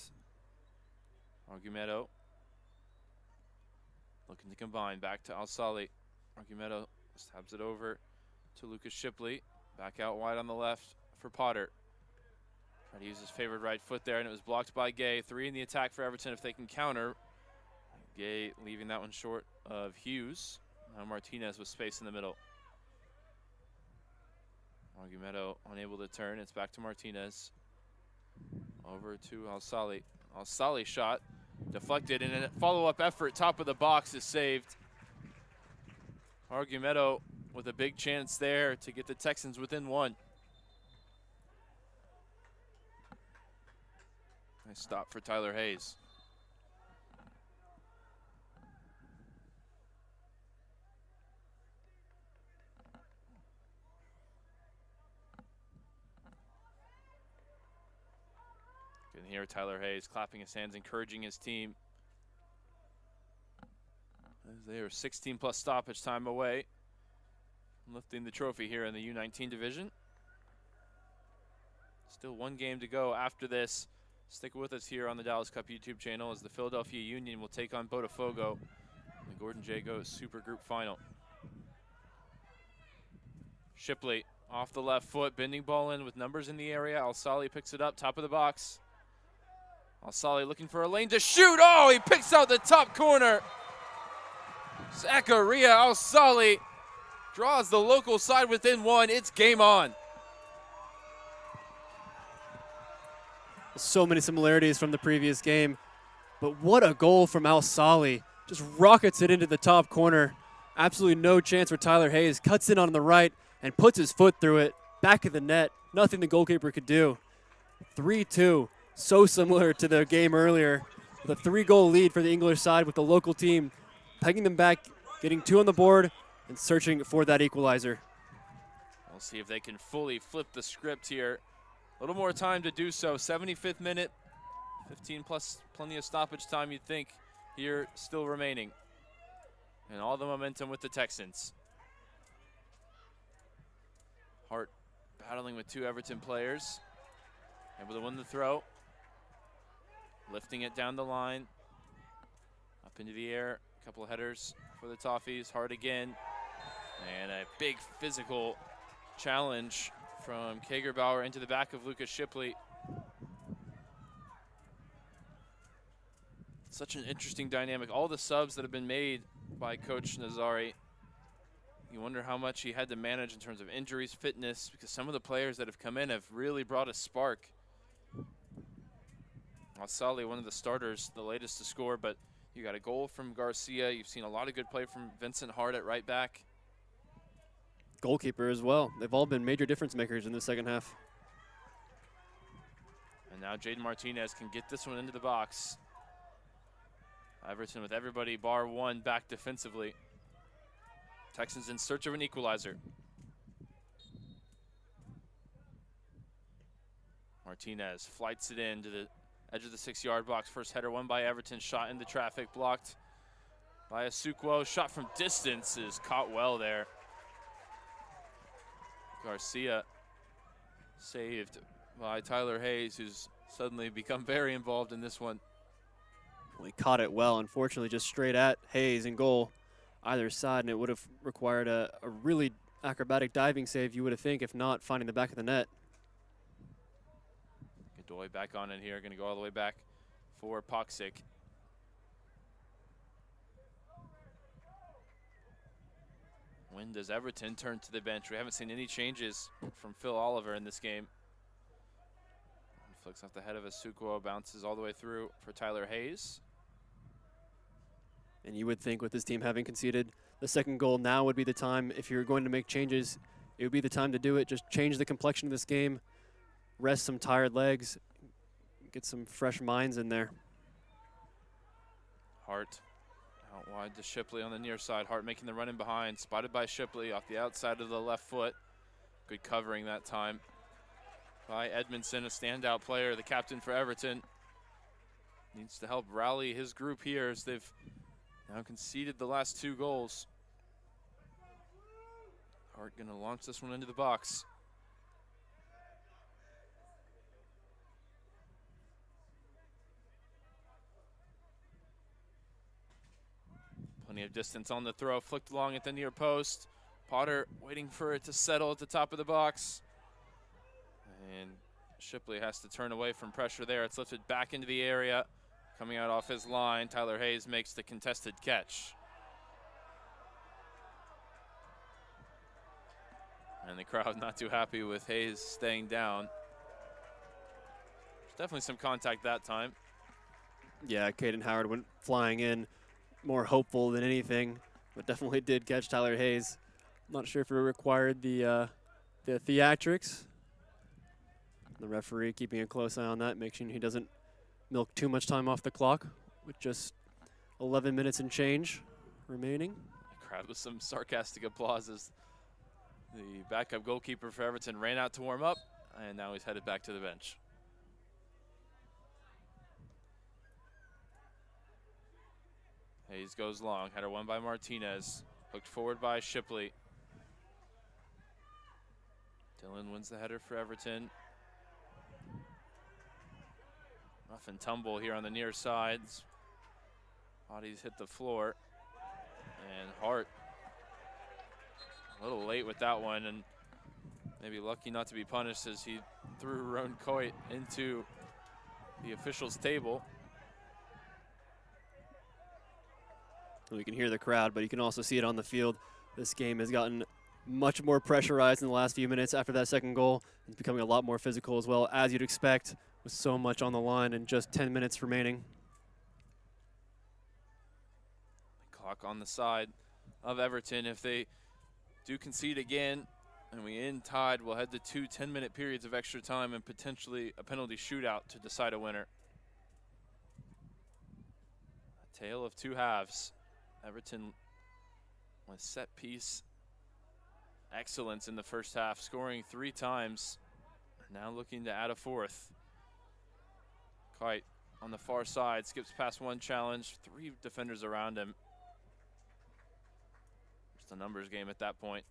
Argumedo looking to combine, back to Al-Sali. Argumedo stabs it over to Lucas Shipley. Back out wide on the left for Potter. Tried to use his favored right foot there, and it was blocked by Gay. 3 in the attack for Everton if they can counter. Gay leaving that one short of Hughes. Now Martinez with space in the middle. Argumedo unable to turn. It's back to Martinez. Over to Al-Sali. Al-Sali shot deflected, and a follow-up effort, top of the box, is saved. Argumedo with a big chance there to get the Texans within 1. Nice stop for Tyler Hayes. You can hear Tyler Hayes clapping his hands, encouraging his team. As they are 16+ stoppage time away from lifting the trophy here in the U19 division. Still 1 game to go after this. Stick with us here on the Dallas Cup YouTube channel as the Philadelphia Union will take on Botafogo in the Gordon J. Goat Super Group Final. Shipley off the left foot, bending ball in with numbers in the area. Al-Sali picks it up, top of the box. Al-Sali looking for a lane to shoot. Oh, he picks out the top corner. Zakaria Al-Sali draws the local side within 1. It's game on. So many similarities from the previous game. But what a goal from Al Sali. Just rockets it into the top corner. Absolutely no chance for Tyler Hayes. Cuts in on the right and puts his foot through it. Back of the net. Nothing the goalkeeper could do. 3-2. So similar to the game earlier. With a 3-goal lead for the English side with the local team pegging them back, getting 2 on the board, and searching for that equalizer. We'll see if they can fully flip the script here. A little more time to do so. 75th minute, 15 plus, plenty of stoppage time you'd think here still remaining. And all the momentum with the Texans. Hart battling with 2 Everton players. Able to win the throw. Lifting it down the line. Up into the air. A couple of headers for the Toffees. Hart again. And a big physical challenge from Kagerbauer into the back of Lucas Shipley. Such an interesting dynamic. All the subs that have been made by Coach Nazari. You wonder how much he had to manage in terms of injuries, fitness, because some of the players that have come in have really brought a spark. Al-Sali, one of the starters, the latest to score, but you got a goal from Garcia. You've seen a lot of good play from Vincent Hart at right back. Goalkeeper as well. They've all been major difference makers in the second half. And now Jaden Martinez can get this one into the box. Everton with everybody bar one back defensively. Texans in search of an equalizer. Martinez flights it in to the edge of the 6-yard box. First header won by Everton, shot into traffic, blocked by Asukwo. Shot from distance is caught well there. Garcia saved by Tyler Hayes, who's suddenly become very involved in this one. Well, he caught it well, unfortunately, just straight at Hayes in goal, either side, and it would have required a really acrobatic diving save, you would have think, if not finding the back of the net. Godoy back on in here, gonna go all the way back for Poxic. When does Everton turn to the bench? We haven't seen any changes from Phil Oliver in this game. Flicks off the head of Asukwo, bounces all the way through for Tyler Hayes. And you would think with this team having conceded the second goal, now would be the time, if you're going to make changes, it would be the time to do it. Just change the complexion of this game, rest some tired legs, get some fresh minds in there. Hart out wide to Shipley on the near side. Hart making the run in behind, spotted by Shipley off the outside of the left foot. Good covering that time by Edmondson, a standout player, the captain for Everton. Needs to help rally his group here as they've now conceded the last 2 goals. Hart gonna launch this one into the box. Plenty of distance on the throw, flicked along at the near post. Potter waiting for it to settle at the top of the box. And Shipley has to turn away from pressure there. It's lifted back into the area. Coming out off his line, Tyler Hayes makes the contested catch. And the crowd not too happy with Hayes staying down. There's definitely some contact that time. Yeah, Caden Howard went flying in, more hopeful than anything, but definitely did catch Tyler Hayes. Not sure if it required the theatrics. The referee keeping a close eye on that, making sure he doesn't milk too much time off the clock with just 11 minutes and change remaining. The crowd with some sarcastic applause as the backup goalkeeper for Everton ran out to warm up, and now he's headed back to the bench. Hayes goes long, header won by Martinez, hooked forward by Shipley. Dillon wins the header for Everton. Rough and tumble here on the near sides. Bodies hit the floor. And Hart a little late with that one, and maybe lucky not to be punished as he threw Ron Coit into the officials' table. Well, you can hear the crowd, but you can also see it on the field. This game has gotten much more pressurized in the last few minutes after that second goal. It's becoming a lot more physical as well, as you'd expect, with so much on the line and just 10 minutes remaining. Clock on the side of Everton. If they do concede again and we end tied, we'll head to 2 10-minute periods of extra time and potentially a penalty shootout to decide a winner. A tale of two halves. Everton with set piece excellence in the first half, scoring 3 times. Now looking to add a fourth. Kite on the far side, skips past one challenge, 3 defenders around him. Just a numbers game at that point.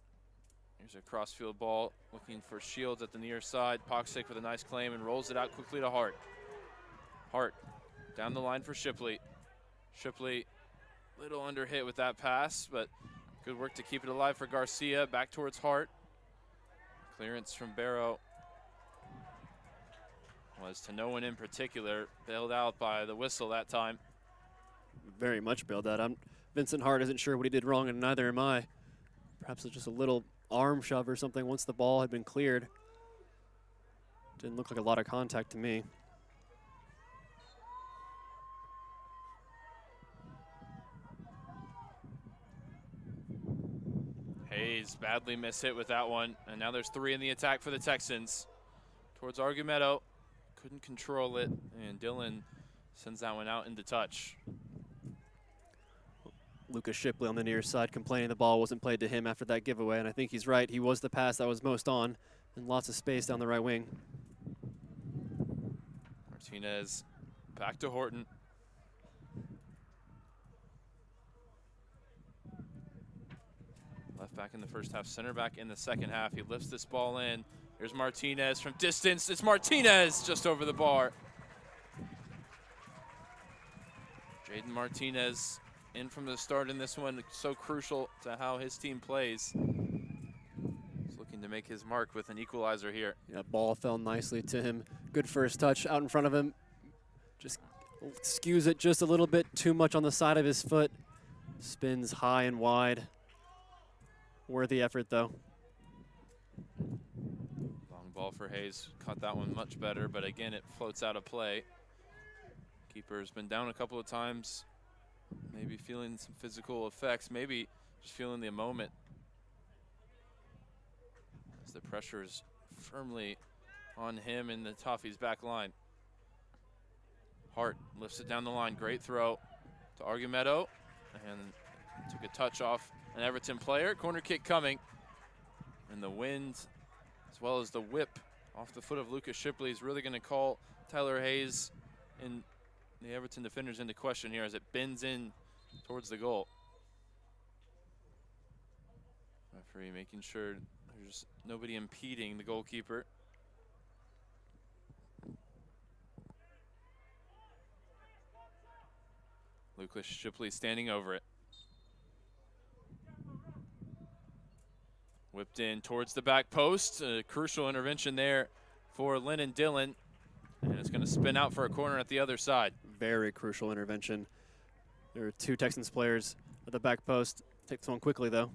Here's a crossfield ball, looking for Shields at the near side. Poxic with a nice claim and rolls it out quickly to Hart. Hart down the line for Shipley. Shipley, little under hit with that pass, but good work to keep it alive for Garcia. Back towards Hart. Clearance from Barrow was to no one in particular, bailed out by the whistle that time. Very much bailed out. Vincent Hart isn't sure what he did wrong, and neither am I. Perhaps it's just a little arm shove or something once the ball had been cleared. Didn't look like a lot of contact to me. Hayes badly mishit with that one, and now there's 3 in the attack for the Texans. Towards Argumedo, couldn't control it, and Dylan sends that one out into touch. Lucas Shipley on the near side complaining the ball wasn't played to him after that giveaway, and I think he's right. He was the pass that was most on, and lots of space down the right wing. Martinez back to Horton. Left back in the first half, center back in the second half. He lifts this ball in. Here's Martinez from distance. It's Martinez just over the bar. Jaden Martinez in from the start in this one, so crucial to how his team plays. He's looking to make his mark with an equalizer here. Yeah, ball fell nicely to him. Good first touch out in front of him. Just skews it just a little bit too much on the side of his foot. Spins high and wide. Worthy effort, though. Long ball for Hayes. Caught that one much better, but again, it floats out of play. Keeper's been down a couple of times. Maybe feeling some physical effects. Maybe just feeling the moment. As the pressure is firmly on him in the Toffees back line. Hart lifts it down the line. Great throw to Argumedo. And took a touch off an Everton player. Corner kick coming. And the wind, as well as the whip off the foot of Lucas Shipley, is really going to call Tyler Hayes and the Everton defenders into question here as it bends in towards the goal. Referee making sure there's nobody impeding the goalkeeper. Lucas Shipley standing over it. Whipped in towards the back post. A crucial intervention there for Lennon Dillon. And it's going to spin out for a corner at the other side. Very crucial intervention. There are 2 Texans players at the back post. Takes one quickly, though.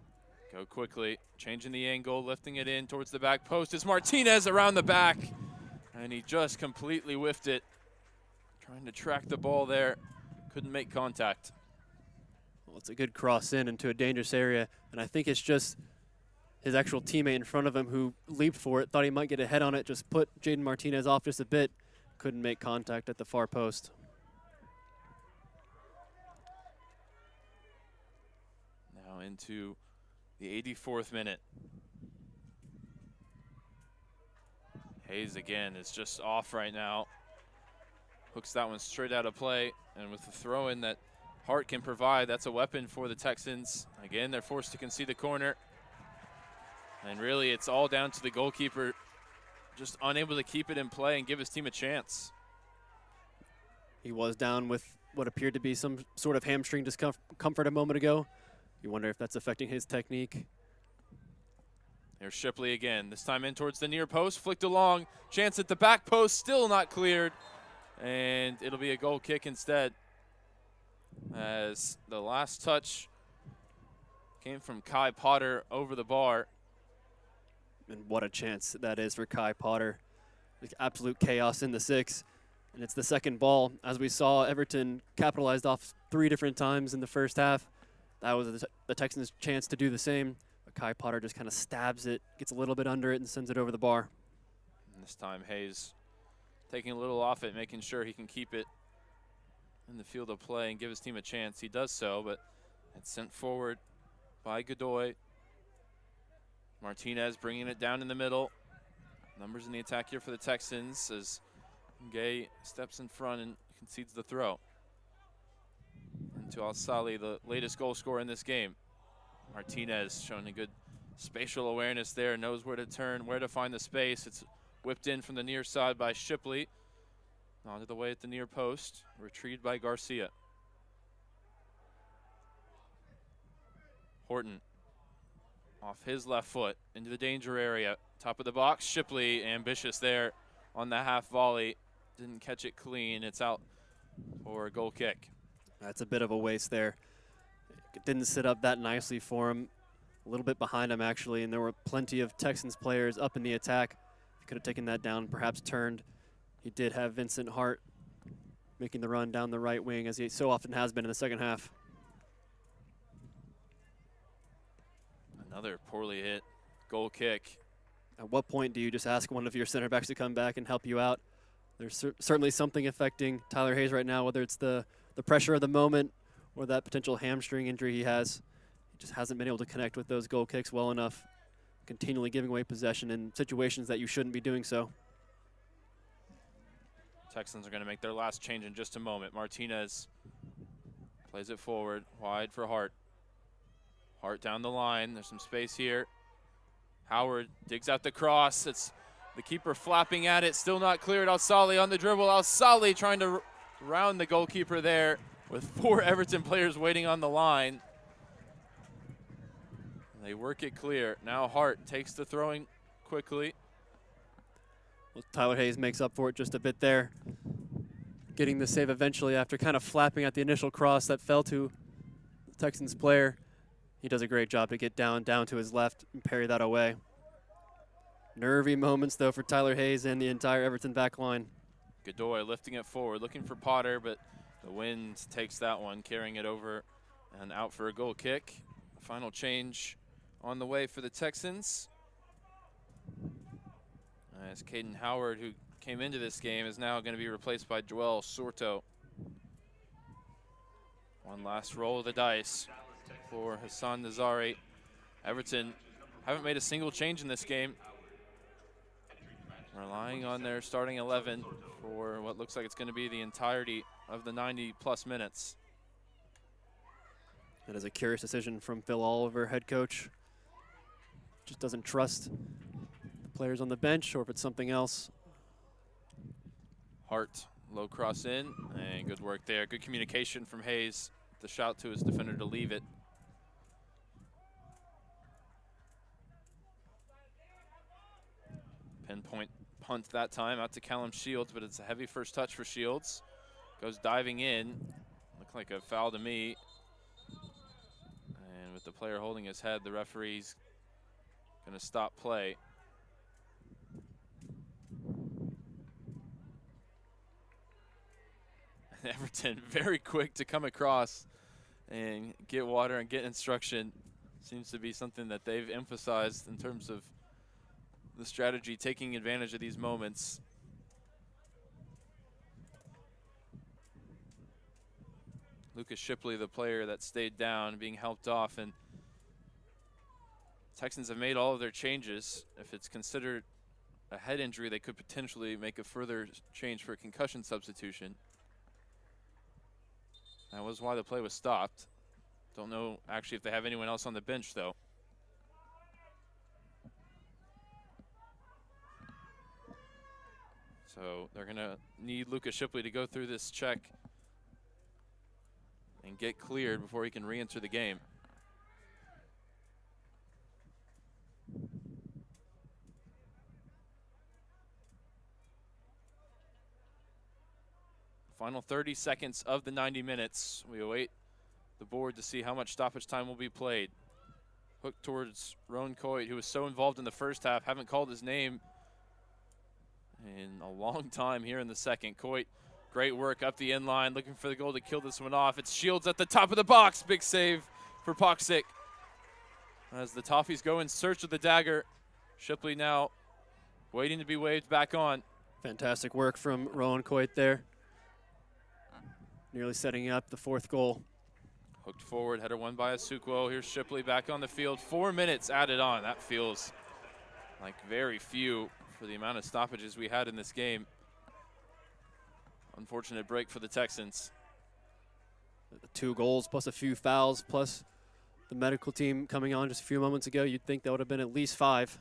Go quickly. Changing the angle, lifting it in towards the back post. It's Martinez around the back. And he just completely whiffed it. Trying to track the ball there. Couldn't make contact. Well, it's a good cross in into a dangerous area. And I think it's just his actual teammate in front of him who leaped for it, thought he might get a head on it, just put Jaden Martinez off just a bit. Couldn't make contact at the far post. Now into the 84th minute. Hayes again is just off right now. Hooks that one straight out of play. And with the throw in that Hart can provide, that's a weapon for the Texans. Again, they're forced to concede the corner. And really, it's all down to the goalkeeper just unable to keep it in play and give his team a chance. He was down with what appeared to be some sort of hamstring discomfort a moment ago. You wonder if that's affecting his technique. There's Shipley again, this time in towards the near post, flicked along, chance at the back post, still not cleared. And it'll be a goal kick instead, as the last touch came from Kai Potter over the bar. And what a chance that is for Kai Potter. Like absolute chaos in the 6. And it's the second ball. As we saw, Everton capitalized off 3 different times in the first half. That was the Texans' chance to do the same. But Kai Potter just kind of stabs it, gets a little bit under it, and sends it over the bar. And this time Hayes taking a little off it, making sure he can keep it in the field of play and give his team a chance. He does so, but it's sent forward by Godoy. Martinez bringing it down in the middle. Numbers in the attack here for the Texans as Gay steps in front and concedes the throw. And to Al-Sali, the latest goal scorer in this game. Martinez showing a good spatial awareness there, knows where to turn, where to find the space. It's whipped in from the near side by Shipley. Onto the way at the near post, retrieved by Garcia. Horton off his left foot into the danger area. Top of the box, Shipley ambitious there on the half volley. Didn't catch it clean. It's out for a goal kick. That's a bit of a waste there. It didn't sit up that nicely for him. A little bit behind him, actually, and there were plenty of Texans players up in the attack. He could have taken that down, perhaps turned. He did have Vincent Hart making the run down the right wing, as he so often has been in the second half. Another poorly hit goal kick. At what point do you just ask one of your center backs to come back and help you out? There's certainly something affecting Tyler Hayes right now, whether it's the pressure of the moment or that potential hamstring injury he has. He just hasn't been able to connect with those goal kicks well enough, continually giving away possession in situations that you shouldn't be doing so. Texans are going to make their last change in just a moment. Martinez plays it forward, wide for Hart. Hart down the line. There's some space here. Howard digs out the cross. It's the keeper flapping at it. Still not cleared. Al-Sali on the dribble. Al-Sali trying to round the goalkeeper there with 4 Everton players waiting on the line. They work it clear. Now Hart takes the throwing quickly. Well, Tyler Hayes makes up for it just a bit there, getting the save eventually after kind of flapping at the initial cross that fell to the Texans player. He does a great job to get down to his left and parry that away. Nervy moments, though, for Tyler Hayes and the entire Everton back line. Godoy lifting it forward, looking for Potter, but the wind takes that one, carrying it over and out for a goal kick. Final change on the way for the Texans. As Caden Howard, who came into this game, is now going to be replaced by Joel Sorto. One last roll of the dice for Hassan Nazari. Everton haven't made a single change in this game. Relying on their starting 11 for what looks like it's going to be the entirety of the 90-plus minutes. That is a curious decision from Phil Oliver, head coach. Just doesn't trust the players on the bench, or if it's something else. Hart, low cross in, and good work there. Good communication from Hayes. The shout to his defender to leave it. Pinpoint punt that time out to Callum Shields, but it's a heavy first touch for Shields. Goes diving in. Looked like a foul to me. And with the player holding his head, the referee's going to stop play. Everton very quick to come across and get water and get instruction. Seems to be something that they've emphasized in terms of the strategy, taking advantage of these moments. Lucas Shipley, the player that stayed down, being helped off, and Texans have made all of their changes. If it's considered a head injury, they could potentially make a further change for a concussion substitution. That was why the play was stopped. Don't know actually if they have anyone else on the bench, though. So they're going to need Lucas Shipley to go through this check and get cleared before he can re-enter the game. Final 30 seconds of the 90 minutes. We await the board to see how much stoppage time will be played. Hook towards Roan Coit, who was so involved in the first half. Haven't called his name in a long time here in the second. Coit, great work up the end line, looking for the goal to kill this one off. It's Shields at the top of the box. Big save for Poxic. As the Toffees go in search of the dagger. Shipley now waiting to be waved back on. Fantastic work from Rowan Coit there. Nearly setting up the 4th goal. Hooked forward, header won by Asukwo. Here's Shipley back on the field. 4 minutes added on. That feels like very few for the amount of stoppages we had in this game. Unfortunate break for the Texans. 2 goals plus a few fouls plus the medical team coming on just a few moments ago. You'd think that would have been at least 5.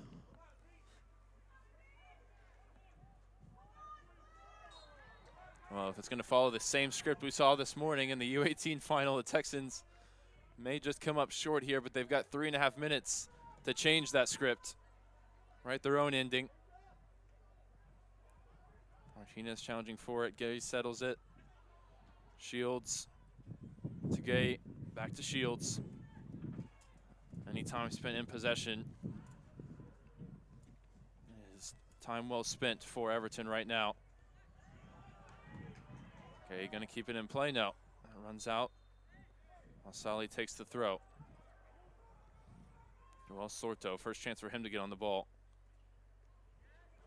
Well, if it's going to follow the same script we saw this morning in the U18 final, the Texans may just come up short here, but they've got 3.5 minutes to change that script. Write their own ending. Martinez challenging for it. Gay settles it. Shields to Gay. Back to Shields. Any time spent in possession is time well spent for Everton right now. Okay, going to keep it in play now. That runs out. Alsali takes the throw. Joel Sorto, first chance for him to get on the ball.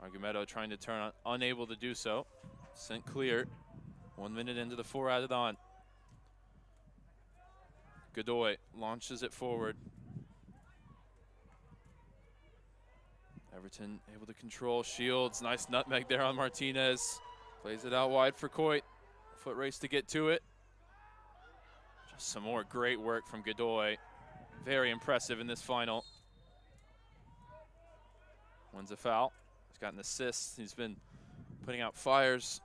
Argumedo trying to turn on, unable to do so. Sent clear. 1 minute into the 4 added on. Godoy launches it forward. Everton able to control. Shields, nice nutmeg there on Martinez. Plays it out wide for Coit. Foot race to get to it. Just some more great work from Godoy. Very impressive in this final. One's a foul. He's got an assist. He's been putting out fires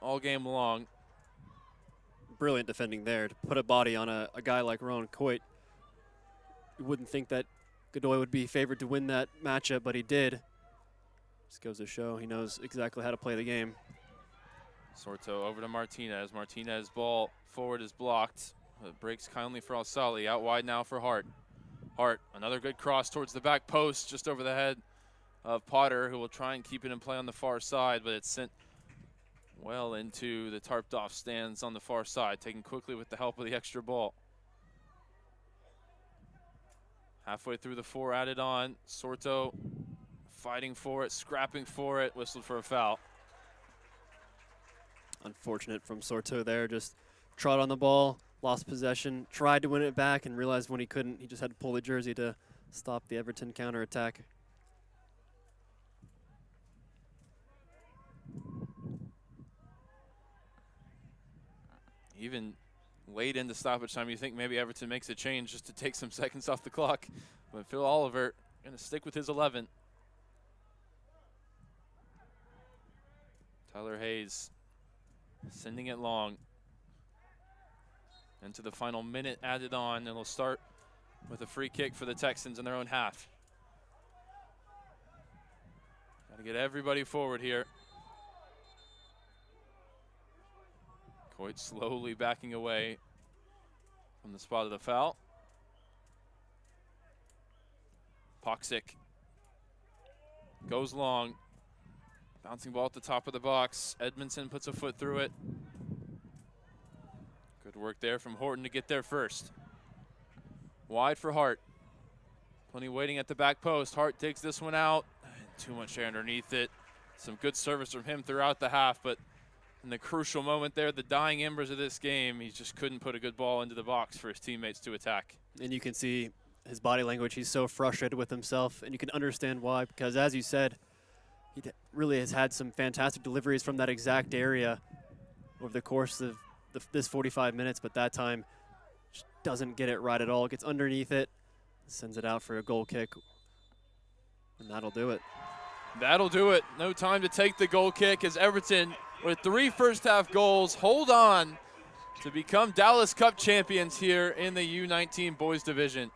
all game long. Brilliant defending there to put a body on a guy like Rowan Coit. You wouldn't think that Godoy would be favored to win that matchup, but he did. Just goes to show he knows exactly how to play the game. Sorto over to Martinez. Martinez ball forward is blocked. It breaks kindly for Alsali. Out wide now for Hart. Hart, another good cross towards the back post, just over the head of Potter, who will try and keep it in play on the far side, but it's sent well into the tarped off stands on the far side, taken quickly with the help of the extra ball. Halfway through the 4 added on. Sorto fighting for it, scrapping for it, whistled for a foul. Unfortunate from Sorto there, just trod on the ball, lost possession, tried to win it back, and realized when he couldn't, he just had to pull the jersey to stop the Everton counterattack. Even late into stoppage time, you think maybe Everton makes a change just to take some seconds off the clock. But Phil Oliver going to stick with his 11. Tyler Hayes sending it long. Into the final minute added on, and it'll start with a free kick for the Texans in their own half. Got to get everybody forward here. Coit slowly backing away from the spot of the foul. Poxic goes long. Bouncing ball at the top of the box. Edmondson puts a foot through it. Good work there from Horton to get there first. Wide for Hart. Plenty waiting at the back post. Hart takes this one out. Too much air underneath it. Some good service from him throughout the half, but in the crucial moment there, the dying embers of this game, he just couldn't put a good ball into the box for his teammates to attack. And you can see his body language. He's so frustrated with himself, and you can understand why, because as you said, he really has had some fantastic deliveries from that exact area over the course of this 45 minutes, but that time just doesn't get it right at all. Gets underneath it, sends it out for a goal kick, and that'll do it. That'll do it. No time to take the goal kick as Everton, with 3 first-half goals, hold on to become Dallas Cup champions here in the U19 boys division.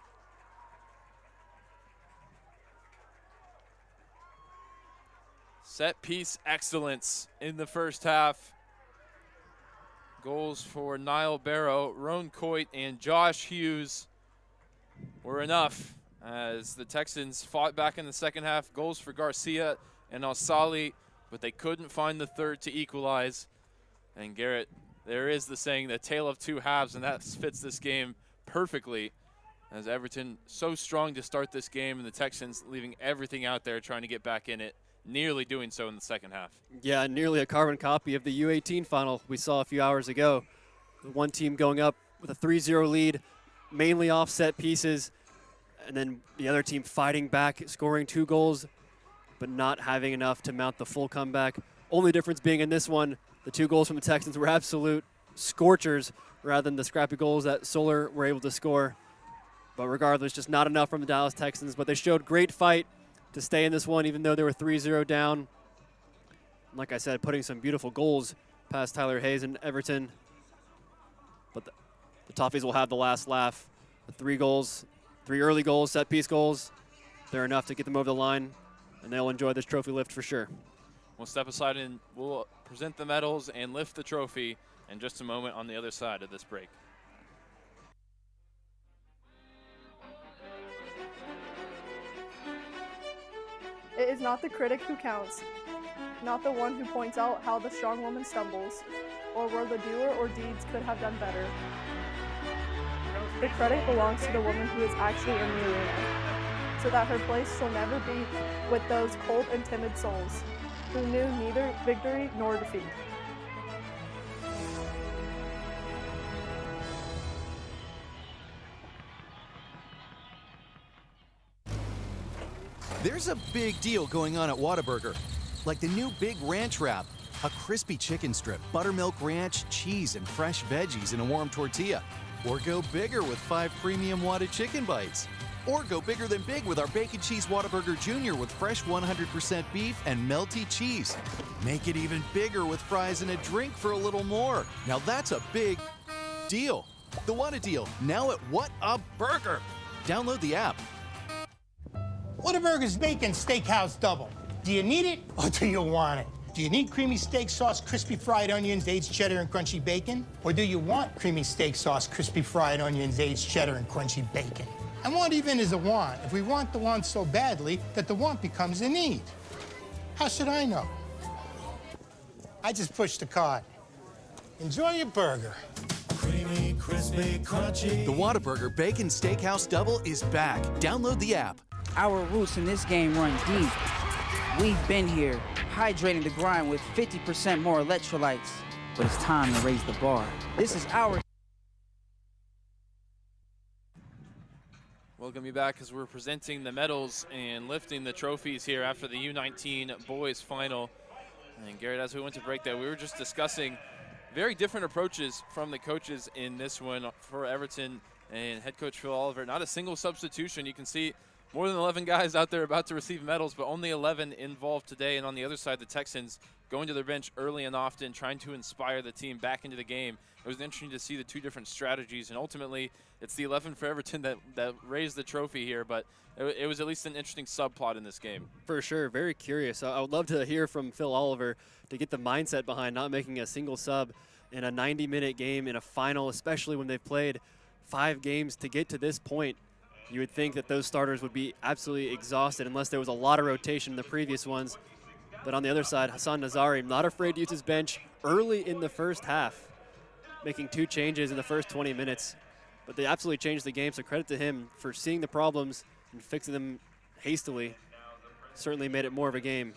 Set piece excellence in the first half. Goals for Niall Barrow, Roan Coit, and Josh Hughes were enough as the Texans fought back in the second half. Goals for Garcia and Alsali, but they couldn't find the third to equalize. And Garrett, there is the saying, the tale of two halves, and that fits this game perfectly. as Everton so strong to start this game, and the Texans leaving everything out there trying to get back in it, nearly doing so in the second half. Yeah, nearly a carbon copy of the U18 final we saw a few hours ago. The one team going up with a 3-0 lead, mainly off set pieces, and then the other team fighting back, scoring 2 goals, but not having enough to mount the full comeback. Only difference being in this one, the 2 goals from the Texans were absolute scorchers rather than the scrappy goals that Solar were able to score. But regardless, just not enough from the Dallas Texans. But they showed great fight to stay in this one, even though they were 3-0 down. Like I said, putting some beautiful goals past Tyler Hayes and Everton. But the Toffees will have the last laugh. The 3 goals, 3 early goals, set-piece goals, they're enough to get them over the line, and they'll enjoy this trophy lift for sure. We'll step aside and we'll present the medals and lift the trophy in just a moment on the other side of this break. It is not the critic who counts, not the one who points out how the strong woman stumbles, or where the doer or deeds could have done better. The credit belongs to the woman who is actually in the arena, so that her place shall never be with those cold and timid souls, who knew neither victory nor defeat. There's a big deal going on at Whataburger, like the new Big Ranch Wrap, a crispy chicken strip, buttermilk ranch, cheese, and fresh veggies in a warm tortilla. Or go bigger with 5 premium Whata chicken bites. Or go bigger than big with our Bacon Cheese Whataburger Jr. with fresh 100% beef and melty cheese. Make it even bigger with fries and a drink for a little more. Now that's a big deal. The Whata deal, now at What a Burger. Download the app. Whataburger's Bacon Steakhouse Double. Do you need it or do you want it? Do you need creamy steak sauce, crispy fried onions, aged cheddar, and crunchy bacon? Or do you want creamy steak sauce, crispy fried onions, aged cheddar, and crunchy bacon? And want even is a want if we want the want so badly that the want becomes a need. How should I know? I just pushed the card. Enjoy your burger. Creamy, crispy, crunchy. The Whataburger Bacon Steakhouse Double is back. Download the app. Our roots in this game run deep. We've been here, hydrating the grind with 50% more electrolytes. But it's time to raise the bar. This is our... Welcome you back as we're presenting the medals and lifting the trophies here after the U19 boys final. And Garrett, as we went to break that, we were just discussing very different approaches from the coaches in this one for Everton and head coach Phil Oliver. Not a single substitution. You can see more than 11 guys out there about to receive medals, but only 11 involved today. And on the other side, the Texans going to their bench early and often, trying to inspire the team back into the game. It was interesting to see the 2 different strategies, and ultimately it's the 11 for Everton that raised the trophy here, but it was at least an interesting subplot in this game. For sure, very curious. I would love to hear from Phil Oliver to get the mindset behind not making a single sub in a 90-minute game in a final, especially when they've played 5 games to get to this point. You would think that those starters would be absolutely exhausted unless there was a lot of rotation in the previous ones. But on the other side, Hassan Nazari, not afraid to use his bench early in the first half, making 2 changes in the first 20 minutes. But they absolutely changed the game, so credit to him for seeing the problems and fixing them hastily. Certainly made it more of a game.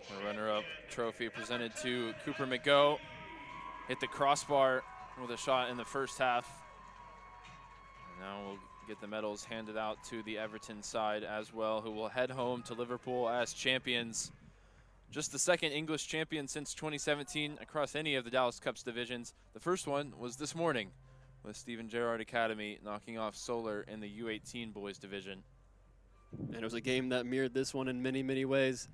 The runner-up trophy presented to Cooper McGough. Hit the crossbar with a shot in the first half. Now we'll get the medals handed out to the Everton side as well, who will head home to Liverpool as champions. Just the second English champion since 2017 across any of the Dallas Cup's divisions. The first one was this morning with Steven Gerrard Academy knocking off Solar in the U18 boys division. And it was a game that mirrored this one in many, many ways,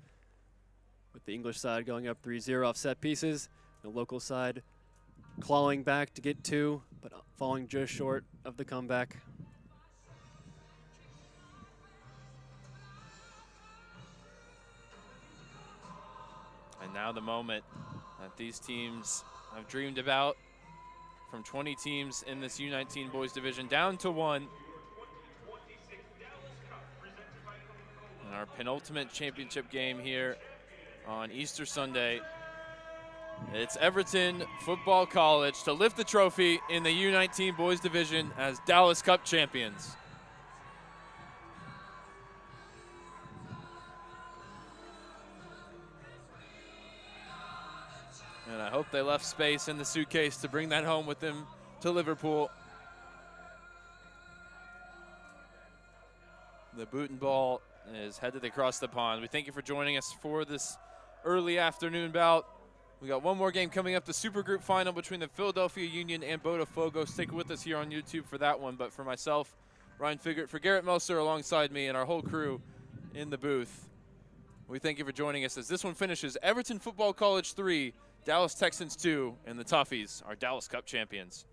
with the English side going up 3-0 off set pieces, the local side clawing back to get 2, but falling just short of the comeback. And now the moment that these teams have dreamed about, from 20 teams in this U19 boys division down to 1. And our penultimate championship game here on Easter Sunday. It's Everton Football College to lift the trophy in the U19 boys division as Dallas Cup champions. And I hope they left space in the suitcase to bring that home with them to Liverpool. The boot and ball is headed across the pond. We thank you for joining us for this early afternoon bout. We got one more game coming up, the Super Group final between the Philadelphia Union and Botafogo. Stick with us here on YouTube for that one. But for myself, Ryan Figert, for Garrett Moser alongside me and our whole crew in the booth, we thank you for joining us as this one finishes Everton Football College 3, Dallas Texans 2, and the Toffees are Dallas Cup champions.